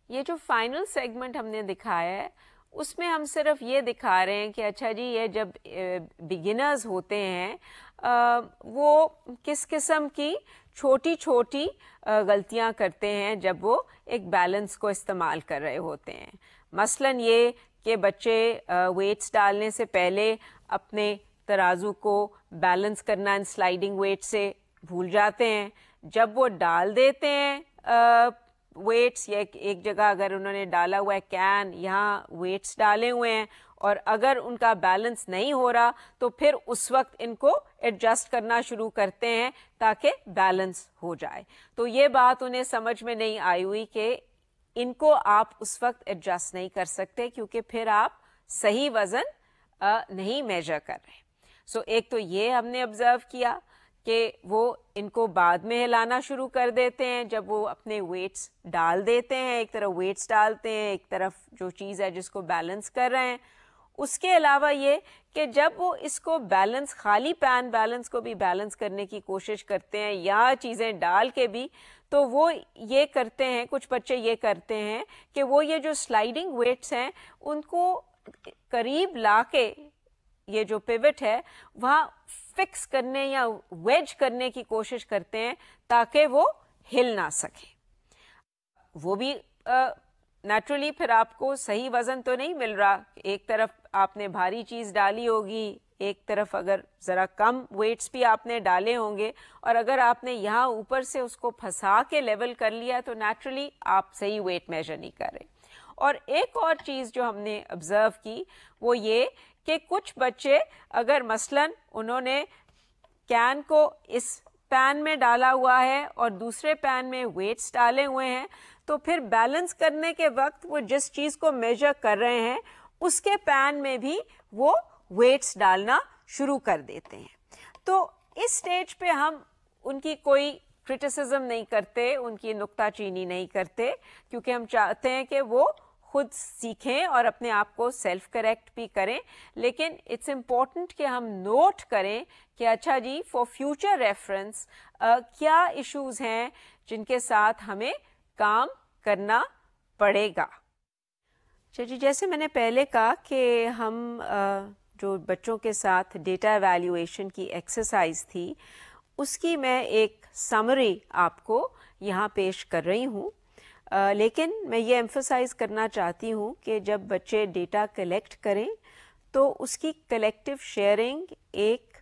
یہ جو فائنل سیگمنٹ ہم نے دکھایا ہے اس میں ہم صرف یہ دکھا رہے ہیں کہ اچھا جی یہ جب بگنرز ہوتے ہیں وہ کس قسم کی چھوٹی چھوٹی غلطیاں کرتے ہیں جب وہ ایک بیلنس کو استعمال کر رہے ہوتے ہیں. مثلاً یہ کہ بچے ویٹس ڈالنے سے پہلے اپنے ترازو کو بیلنس کرنا ان سلائیڈنگ ویٹ سے بھول جاتے ہیں. جب وہ ڈال دیتے ہیں ویٹس یا ایک جگہ اگر انہوں نے ڈالا ہوا ہے کین, یہاں ویٹس ڈالے ہوئے ہیں اور اگر ان کا بیلنس نہیں ہو رہا تو پھر اس وقت ان کو ایڈجسٹ کرنا شروع کرتے ہیں تاکہ بیلنس ہو جائے. تو یہ بات انہیں سمجھ میں نہیں آئی ہوئی کہ ان کو آپ اس وقت ایڈجسٹ نہیں کر سکتے کیونکہ پھر آپ صحیح وزن نہیں میجر کر رہے. سو ایک تو یہ ہم نے آبزرو کیا کہ وہ ان کو بعد میں ہلانا شروع کر دیتے ہیں جب وہ اپنے ویٹس ڈال دیتے ہیں, ایک طرف ویٹس ڈالتے ہیں ایک طرف جو چیز ہے جس کو بیلنس کر رہے ہیں. اس کے علاوہ یہ کہ جب وہ اس کو بیلنس خالی پین بیلنس کو بھی بیلنس کرنے کی کوشش کرتے ہیں یا چیزیں ڈال کے بھی, تو وہ یہ کرتے ہیں, کچھ بچے یہ کرتے ہیں کہ وہ یہ جو سلائیڈنگ ویٹس ہیں ان کو قریب لا کے یہ جو پیوٹ ہے وہاں فکس کرنے یا ویج کرنے کی کوشش کرتے ہیں تاکہ وہ ہل نہ سکے. وہ بھی نیچرلی پھر آپ کو صحیح وزن تو نہیں مل رہا, ایک طرف آپ نے بھاری چیز ڈالی ہوگی, ایک طرف اگر ذرا کم ویٹس بھی آپ نے ڈالے ہوں گے, اور اگر آپ نے یہاں اوپر سے اس کو پھنسا کے لیول کر لیا تو نیچرلی آپ صحیح ویٹ میجر نہیں کر رہے. اور ایک اور چیز جو ہم نے آبزرو کی وہ یہ کہ کچھ بچے اگر مثلاً انہوں نے کین کو اس پین میں ڈالا ہوا ہے اور دوسرے پین میں ویٹس ڈالے ہوئے ہیں, تو پھر بیلنس کرنے کے وقت وہ جس چیز کو میجر کر رہے ہیں اس کے پین میں بھی وہ ویٹس ڈالنا شروع کر دیتے ہیں. تو اس سٹیج پہ ہم ان کی کوئی کرٹیسزم نہیں کرتے, ان کی نکتہ چینی نہیں کرتے, کیونکہ ہم چاہتے ہیں کہ وہ خود سیکھیں اور اپنے آپ کو سیلف کریکٹ بھی کریں. لیکن اٹس امپورٹنٹ کہ ہم نوٹ کریں کہ اچھا جی فار فیوچر ریفرنس کیا ایشوز ہیں جن کے ساتھ ہمیں کام کرنا پڑے گا. جی جیسے میں نے پہلے کہا کہ ہم جو بچوں کے ساتھ ڈیٹا ایویلیویشن کی ایکسرسائز تھی اس کی میں ایک سمری آپ کو یہاں پیش کر رہی ہوں. لیکن میں یہ ایمفسائز کرنا چاہتی ہوں کہ جب بچے ڈیٹا کلیکٹ کریں تو اس کی کلیکٹیو شیئرنگ ایک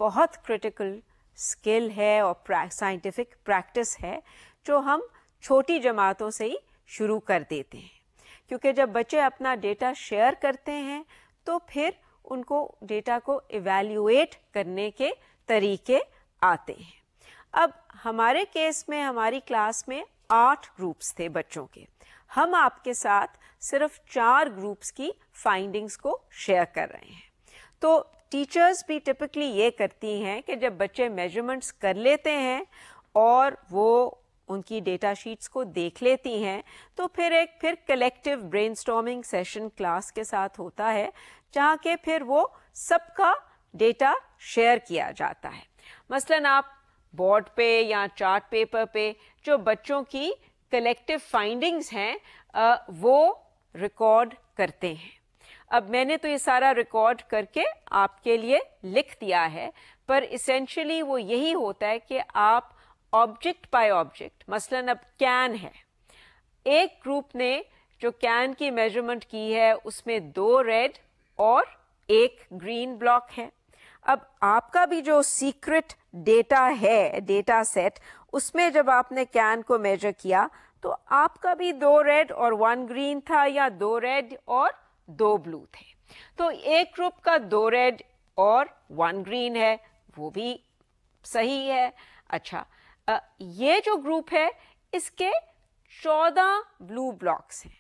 بہت کرٹیکل اسکل ہے اور سائنٹیفک پریکٹس ہے جو ہم چھوٹی جماعتوں سے ہی شروع کر دیتے ہیں. کیونکہ جب بچے اپنا ڈیٹا شیئر کرتے ہیں تو پھر ان کو ڈیٹا کو ایویلیویٹ کرنے کے طریقے آتے ہیں. اب ہمارے کیس میں ہماری کلاس میں 8 گروپس تھے بچوں کے. ہم آپ کے ساتھ صرف 4 گروپس کی فائنڈنگز کو شیئر کر رہے ہیں. تو ٹیچرز بھی ٹپکلی یہ کرتی ہیں کہ جب بچے میجرمنٹس کر لیتے ہیں اور وہ ان کی ڈیٹا شیٹس کو دیکھ لیتی ہیں تو پھر collective brain storming session class کے ساتھ ہوتا ہے جہاں کہ پھر وہ سب کا ڈیٹا شیئر کیا جاتا ہے. مثلاً آپ بورڈ پہ یا چارٹ پیپر پہ جو بچوں کی کلیکٹیو فائنڈنگز ہیں وہ ریکارڈ کرتے ہیں. اب میں نے تو یہ سارا ریکارڈ کر کے آپ کے لیے لکھ دیا ہے, پر اسینشلی وہ یہی ہوتا ہے کہ آپ آبجیکٹ بائی آبجیکٹ, مثلاً اب کین ہے, ایک گروپ نے جو کین کی میجرمنٹ کی ہے اس میں 2 ریڈ اور 1 گرین بلاک ہے. اب آپ کا بھی جو سیکرٹ ڈیٹا ہے, ڈیٹا سیٹ, اس میں جب آپ نے کین کو میجر کیا تو آپ کا بھی 2 ریڈ اور 1 گرین تھا یا 2 ریڈ اور 2 بلو تھے. تو ایک گروپ کا 2 ریڈ اور 1 گرین ہے, وہ بھی صحیح ہے. اچھا, یہ جو گروپ ہے اس کے 14 بلو بلاکس ہیں.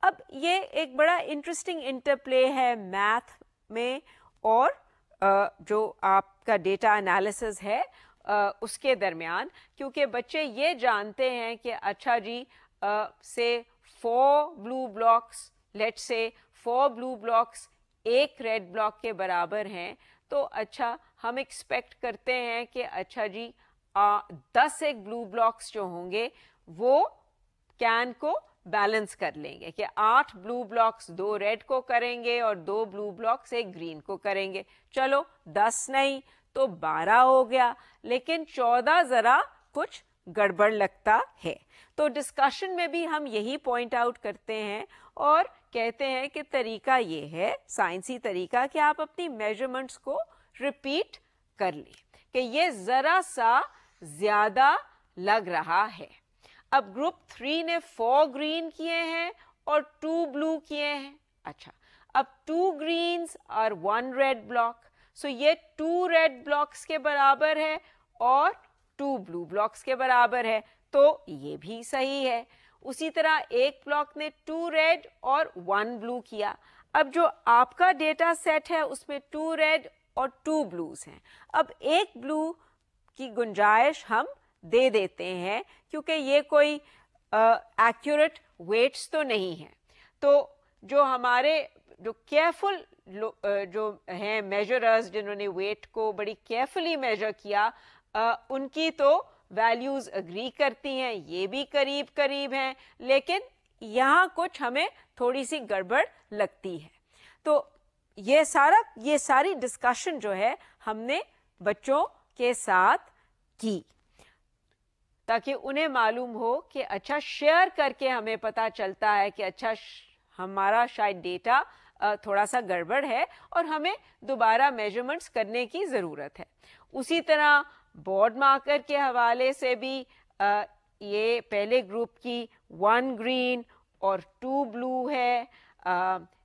اب یہ ایک بڑا انٹرسٹنگ انٹرپلے ہے میتھ میں اور جو آپ کا ڈیٹا انالیسز ہے اس کے درمیان, کیونکہ بچے یہ جانتے ہیں کہ اچھا جی سے 4 بلو بلاکس, لیٹ سے 4 بلو بلاکس 1 ریڈ بلاک کے برابر ہیں, تو اچھا ہم ایکسپیکٹ کرتے ہیں کہ اچھا جی 10 ایک بلو بلاکس جو ہوں گے وہ کین کو بیلنس کر لیں گے کہ 8 بلو بلاکس 2 ریڈ کو کریں گے اور 2 بلو بلاکس 1 گرین کو کریں گے. چلو 10 نہیں تو 12 ہو گیا, لیکن 14 ذرا کچھ گڑبڑ لگتا ہے. تو ڈسکشن میں بھی ہم یہی پوائنٹ آؤٹ کرتے ہیں اور کہتے ہیں کہ طریقہ یہ ہے, سائنسی طریقہ, کہ آپ اپنی میجرمنٹس کو ریپیٹ کر لیں کہ یہ ذرا سا زیادہ لگ رہا ہے. اب گروپ 3 نے 4 گرین کیے ہیں اور 2 بلو کیے ہیں. اچھا, اب 2 گرینز اور 1 ریڈ بلاک, سو یہ 2 ریڈ بلاکس کے برابر ہے اور 2 بلو بلاکس کے برابر ہے, تو یہ بھی صحیح ہے. اسی طرح ایک بلاک نے 2 ریڈ اور 1 بلو کیا. اب جو آپ کا ڈیٹا سیٹ ہے اس میں 2 ریڈ اور 2 بلوز ہیں. اب ایک بلو کی گنجائش ہم دے دیتے ہیں کیونکہ یہ کوئی ایکوریٹ ویٹس تو نہیں ہیں. تو جو ہمارے جو کیئرفل جو ہیں میجررز, جنہوں نے ویٹ کو بڑی کیئرفلی میجر کیا, ان کی تو ویلیوز اگری کرتی ہیں, یہ بھی قریب قریب ہیں, لیکن یہاں کچھ ہمیں تھوڑی سی گڑبڑ لگتی ہے. تو یہ ساری ڈسکشن جو ہے ہم نے بچوں کے ساتھ کی تاکہ انہیں معلوم ہو کہ اچھا شیئر کر کے ہمیں پتہ چلتا ہے کہ اچھا ہمارا شاید ڈیٹا تھوڑا سا گڑبڑ ہے اور ہمیں دوبارہ میجرمنٹس کرنے کی ضرورت ہے. اسی طرح بورڈ مارکر کے حوالے سے بھی یہ پہلے گروپ کی 1 گرین اور 2 بلو ہے,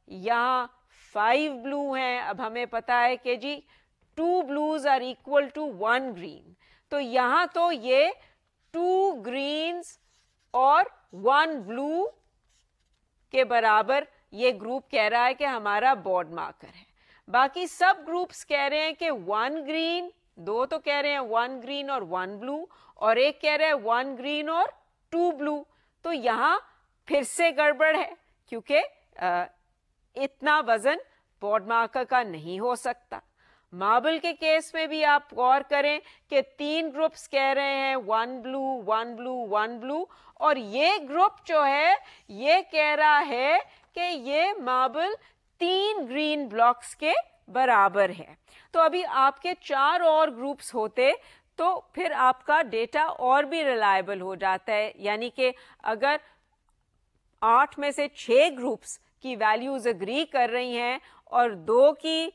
یہاں 5 بلو ہیں. اب ہمیں پتا ہے کہ جی 2 blues are equal to 1 green, تو یہاں تو یہ 2 گرینز اور 1 بلو کے برابر یہ گروپ کہہ رہا ہے کہ ہمارا بورڈ مارکر ہے. باقی سب گروپس کہہ رہے ہیں کہ 1 گرین, 2 تو کہہ رہے ہیں 1 گرین اور 1 بلو, اور ایک کہہ رہا ہے 1 گرین اور 2 بلو. تو یہاں پھر سے گڑبڑ ہے کیونکہ اتنا وزن بورڈ مارکر کا نہیں ہو سکتا. ماربل کے کیس میں بھی آپ غور کریں کہ 3 گروپس کہہ رہے ہیں 1 بلو 1 بلو 1 بلو, اور یہ گروپ جو ہے یہ کہہ رہا ہے کہ یہ ماربل 3 گرین بلاکس کے برابر ہے. تو ابھی آپ کے 4 اور گروپس ہوتے تو پھر آپ کا ڈیٹا اور بھی ریلائبل ہو جاتا ہے. یعنی کہ اگر 8 میں سے 6 گروپس کی ویلیوز اگری کر رہی ہیں اور 2 کی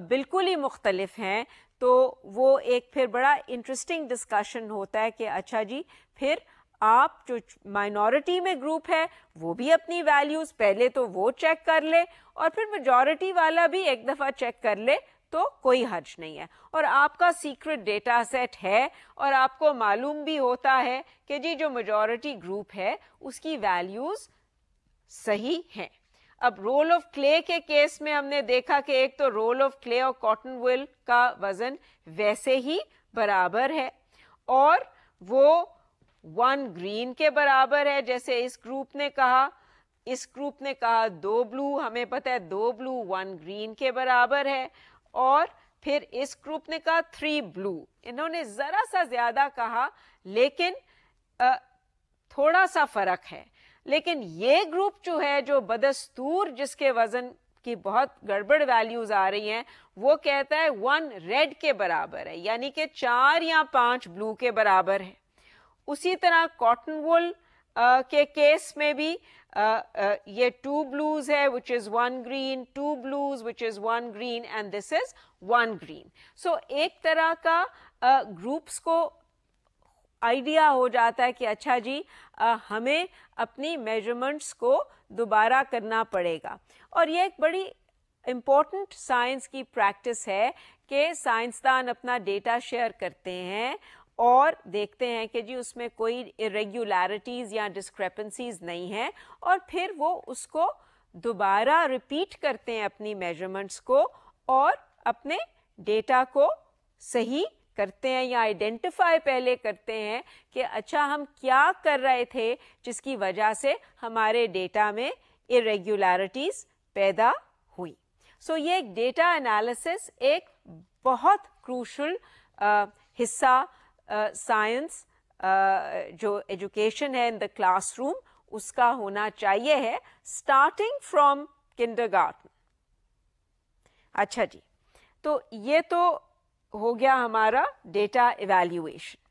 بالکل ہی مختلف ہیں, تو وہ ایک پھر بڑا انٹرسٹنگ ڈسکشن ہوتا ہے کہ اچھا جی پھر آپ جو مائنورٹی میں گروپ ہے وہ بھی اپنی ویلیوز پہلے تو وہ چیک کر لے اور پھر میجورٹی والا بھی ایک دفعہ چیک کر لے تو کوئی حرج نہیں ہے. اور آپ کا سیکرٹ ڈیٹا سیٹ ہے اور آپ کو معلوم بھی ہوتا ہے کہ جی جو میجورٹی گروپ ہے اس کی ویلیوز صحیح ہیں. اب رول آف کلے کے کیس میں ہم نے دیکھا کہ ایک تو رول آف کلے اور کاٹن ویل کا وزن ویسے ہی برابر ہے اور وہ 1 گرین کے برابر ہے, جیسے اس گروپ نے کہا. اس گروپ نے کہا 2 بلو, ہمیں پتہ ہے 2 بلو 1 گرین کے برابر ہے, اور پھر اس گروپ نے کہا 3 بلو. انہوں نے ذرا سا زیادہ کہا لیکن تھوڑا سا فرق ہے. لیکن یہ گروپ جو ہے جو بدستور جس کے وزن کی بہت گڑبڑ ویلیوز آ رہی ہیں, وہ کہتا ہے 1 ریڈ کے برابر ہے, یعنی کہ 4 یا 5 بلو کے برابر ہے. اسی طرح کاٹن وول کے کیس میں بھی یہ 2 بلوز ہے which is 1 green, 2 blues which is 1 green and this is 1 green. So ایک طرح کا گروپس کو آئیڈیا ہو جاتا ہے کہ اچھا جی ہمیں اپنی میجرمنٹس کو دوبارہ کرنا پڑے گا. اور یہ ایک بڑی امپورٹنٹ سائنس کی پریکٹس ہے کہ سائنسدان اپنا ڈیٹا شیئر کرتے ہیں اور دیکھتے ہیں کہ جی اس میں کوئی irregularities یا discrepancies نہیں ہیں, اور پھر وہ اس کو دوبارہ ریپیٹ کرتے ہیں اپنی میجرمنٹس کو اور اپنے ڈیٹا کو صحیح کرتے ہیں یا آئیڈینٹیفائی پہلے کرتے ہیں کہ اچھا ہم کیا کر رہے تھے جس کی وجہ سے ہمارے ڈیٹا میں irregularities پیدا ہوئی. سو یہ ایک ڈیٹا انالیسس ایک بہت کروشل حصہ سائنس جو ایجوکیشن ہے ان دا کلاس روم اس کا ہونا چاہیے ہے اسٹارٹنگ فرام کنڈرگارٹن. اچھا جی, تو یہ تو ہو گیا ہمارا ڈیٹا ایویلیویشن.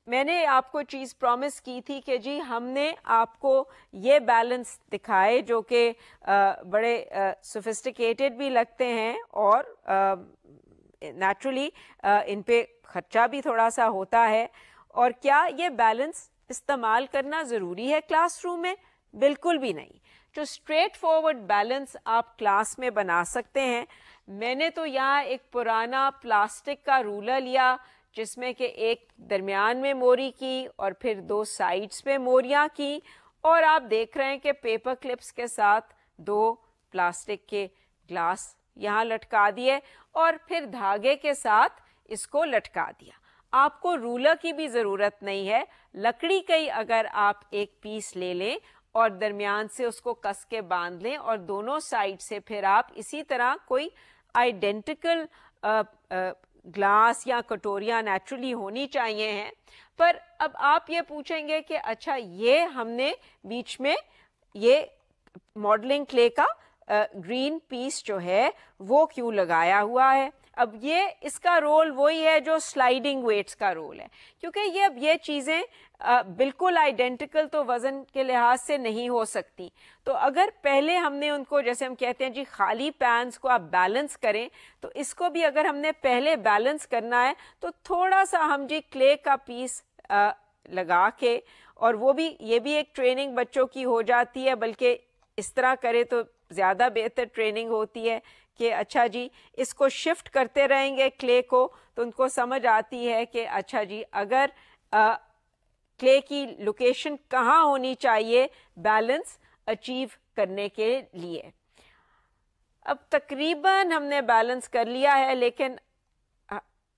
میں نے آپ کو چیز پرومس کی تھی کہ جی ہم نے آپ کو یہ بیلنس دکھائے جو کہ بڑے سوفسٹیکیٹڈ بھی لگتے ہیں اور نیچرلی ان پہ خرچہ بھی تھوڑا سا ہوتا ہے. اور کیا یہ بیلنس استعمال کرنا ضروری ہے کلاس روم میں؟ بالکل بھی نہیں. جو اسٹریٹ فارورڈ بیلنس آپ کلاس میں بنا سکتے ہیں, میں نے تو یہاں ایک پرانا پلاسٹک کا رولر لیا جس میں کہ ایک درمیان میں موری کی اور پھر 2 سائڈس پہ موریاں کی, اور آپ دیکھ رہے ہیں کہ پیپر کلپس کے ساتھ 2 پلاسٹک کے گلاس یہاں لٹکا دیے اور پھر دھاگے کے ساتھ اس کو لٹکا دیا. آپ کو رولر کی بھی ضرورت نہیں ہے, لکڑی کا ہی اگر آپ ایک پیس لے لیں اور درمیان سے اس کو کس کے باندھ لیں اور دونوں سائڈ سے پھر آپ اسی طرح کوئی آئیڈینٹیکل گلاس یا کٹوریاں نیچرلی ہونی چاہیے ہیں. پر اب آپ یہ پوچھیں گے کہ اچھا یہ ہم نے بیچ میں یہ ماڈلنگ کلے کا گرین پیس جو ہے وہ کیوں لگایا ہوا ہے؟ اب یہ اس کا رول وہی ہے جو سلائیڈنگ ویٹس کا رول ہے, کیونکہ یہ چیزیں بالکل آئیڈینٹیکل تو وزن کے لحاظ سے نہیں ہو سکتی. تو اگر پہلے ہم نے ان کو, جیسے ہم کہتے ہیں جی خالی پینس کو آپ بیلنس کریں, تو اس کو بھی اگر ہم نے پہلے بیلنس کرنا ہے تو تھوڑا سا ہم جی کلے کا پیس لگا کے, اور وہ بھی یہ بھی ایک ٹریننگ بچوں کی ہو جاتی ہے, بلکہ اس طرح کرے تو زیادہ بہتر ٹریننگ ہوتی ہے کہ اچھا جی اس کو شفٹ کرتے رہیں گے کلے کو, تو ان کو سمجھ آتی ہے کہ اچھا جی اگر کلے کی لوکیشن کہاں ہونی چاہیے بیلنس اچیو کرنے کے لیے. اب تقریباً ہم نے بیلنس کر لیا ہے, لیکن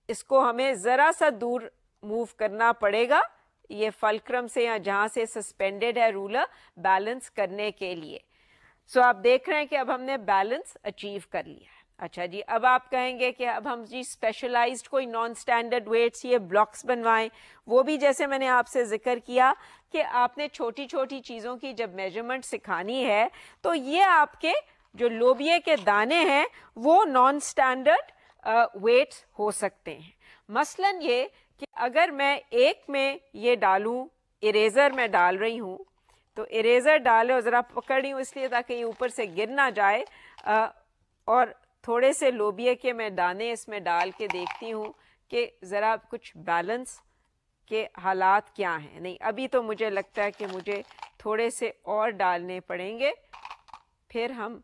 اس کو ہمیں ذرا سا دور موو کرنا پڑے گا یہ فلکرم سے یا جہاں سے سسپینڈڈ ہے رولر بیلنس کرنے کے لیے. سو آپ دیکھ رہے ہیں کہ اب ہم نے بیلنس اچیو کر لیا ہے. اچھا جی, اب آپ کہیں گے کہ اب ہم جی اسپیشلائزڈ کوئی نان اسٹینڈرڈ ویٹس یہ بلاکس بنوائیں. وہ بھی جیسے میں نے آپ سے ذکر کیا کہ آپ نے چھوٹی چھوٹی چیزوں کی جب میجرمنٹ سکھانی ہے تو یہ آپ کے جو لوبیے کے دانے ہیں وہ نان اسٹینڈرڈ ویٹس ہو سکتے ہیں. مثلاً یہ کہ اگر میں ایک میں یہ ڈالوں, اریزر میں ڈال رہی ہوں, تو اریزر ڈالے اور ذرا پکڑ رہی ہوں اس لیے تاکہ یہ اوپر سے گر نہ جائے, اور تھوڑے سے لوبیے کے میں دانے اس میں ڈال کے دیکھتی ہوں کہ ذرا کچھ بیلنس کے حالات کیا ہیں. نہیں, ابھی تو مجھے لگتا ہے کہ مجھے تھوڑے سے اور ڈالنے پڑیں گے, پھر ہم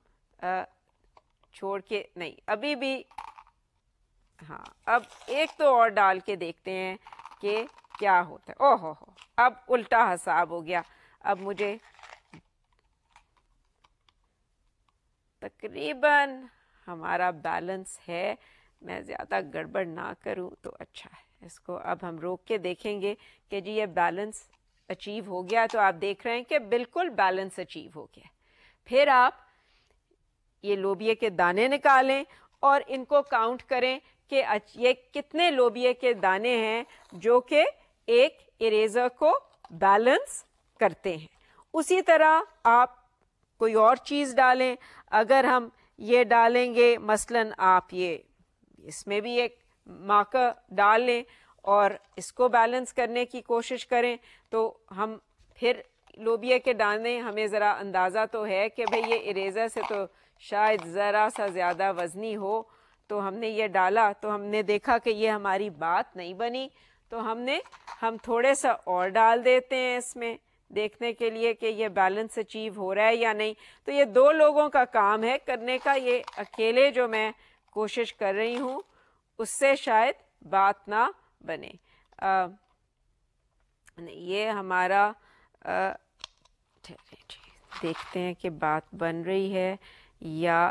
چھوڑ کے نہیں, ابھی بھی ہاں, اب ایک تو اور ڈال کے دیکھتے ہیں کہ کیا ہوتا ہے. اوہ ہو, اب الٹا حساب ہو گیا. اب مجھے تقریباً ہمارا بیلنس ہے, میں زیادہ گڑبڑ نہ کروں تو اچھا ہے. اس کو اب ہم روک کے دیکھیں گے کہ جی یہ بیلنس اچیو ہو گیا. تو آپ دیکھ رہے ہیں کہ بالکل بیلنس اچیو ہو گیا. پھر آپ یہ لوبیے کے دانے نکالیں اور ان کو کاؤنٹ کریں کہ یہ کتنے لوبیے کے دانے ہیں جو کہ ایک اریزر کو بیلنس کرتے ہیں. اسی طرح آپ کوئی اور چیز ڈالیں. اگر ہم یہ ڈالیں گے, مثلاً آپ یہ اس میں بھی ایک مارکر ڈال لیں اور اس کو بیلنس کرنے کی کوشش کریں, تو ہم پھر لوبیے کے دانے, ہمیں ذرا اندازہ تو ہے کہ بھئی یہ اریزر سے تو شاید ذرا سا زیادہ وزنی ہو, تو ہم نے یہ ڈالا, تو ہم نے دیکھا کہ یہ ہماری بات نہیں بنی, تو ہم تھوڑے سا اور ڈال دیتے ہیں اس میں دیکھنے کے لیے کہ یہ بیلنس اچیو ہو رہا ہے یا نہیں. تو یہ 2 لوگوں کا کام ہے کرنے کا, یہ اکیلے جو میں کوشش کر رہی ہوں اس سے شاید بات نہ بنے. یہ ہمارا دیکھتے ہیں کہ بات بن رہی ہے یا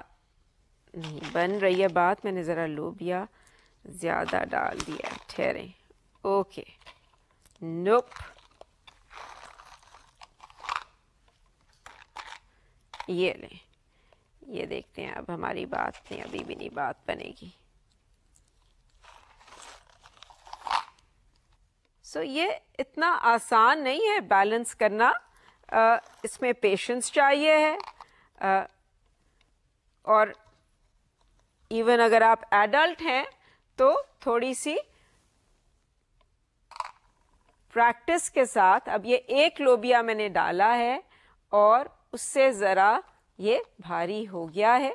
نہیں بن رہی ہے بات. میں نے ذرا لوبیا زیادہ ڈال دیا, ٹھہریں. اوکے, نوپ, یہ لیں, یہ دیکھتے ہیں اب ہماری بات نہیں, ابھی بھی نہیں بات بنے گی. سو یہ اتنا آسان نہیں ہے بیلنس کرنا. اس میں پیشنس چاہیے ہے، اور ایون اگر آپ ایڈلٹ ہیں تو تھوڑی سی پریکٹس کے ساتھ. اب یہ ایک لوبیا میں نے ڈالا ہے اور اس سے ذرا یہ بھاری ہو گیا ہے،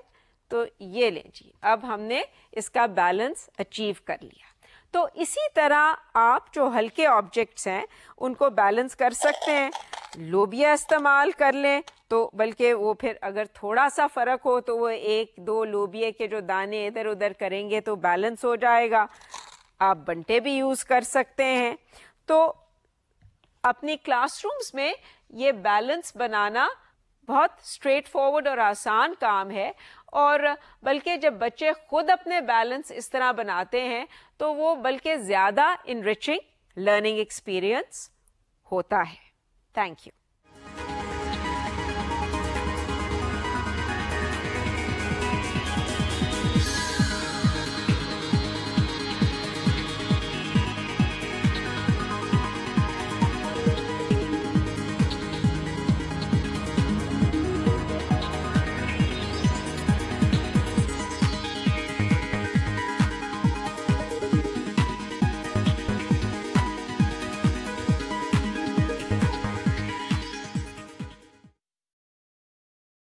تو یہ لیں جی، اب ہم نے اس کا بیلنس اچیو کر لیا. تو اسی طرح آپ جو ہلکے آبجیکٹس ہیں ان کو بیلنس کر سکتے ہیں. لوبیا استعمال کر لیں تو بلکہ وہ پھر اگر تھوڑا سا فرق ہو تو وہ ایک دو لوبیے کے جو دانے ادھر ادھر کریں گے تو بیلنس ہو جائے گا. آپ بنٹے بھی یوز کر سکتے ہیں. تو اپنی کلاس رومز میں یہ بیلنس بنانا بہت اسٹریٹ فارورڈ اور آسان کام ہے، اور بلکہ جب بچے خود اپنے بیلنس اس طرح بناتے ہیں تو وہ بلکہ زیادہ انریچنگ لرننگ ایکسپیرئنس ہوتا ہے. Thank you.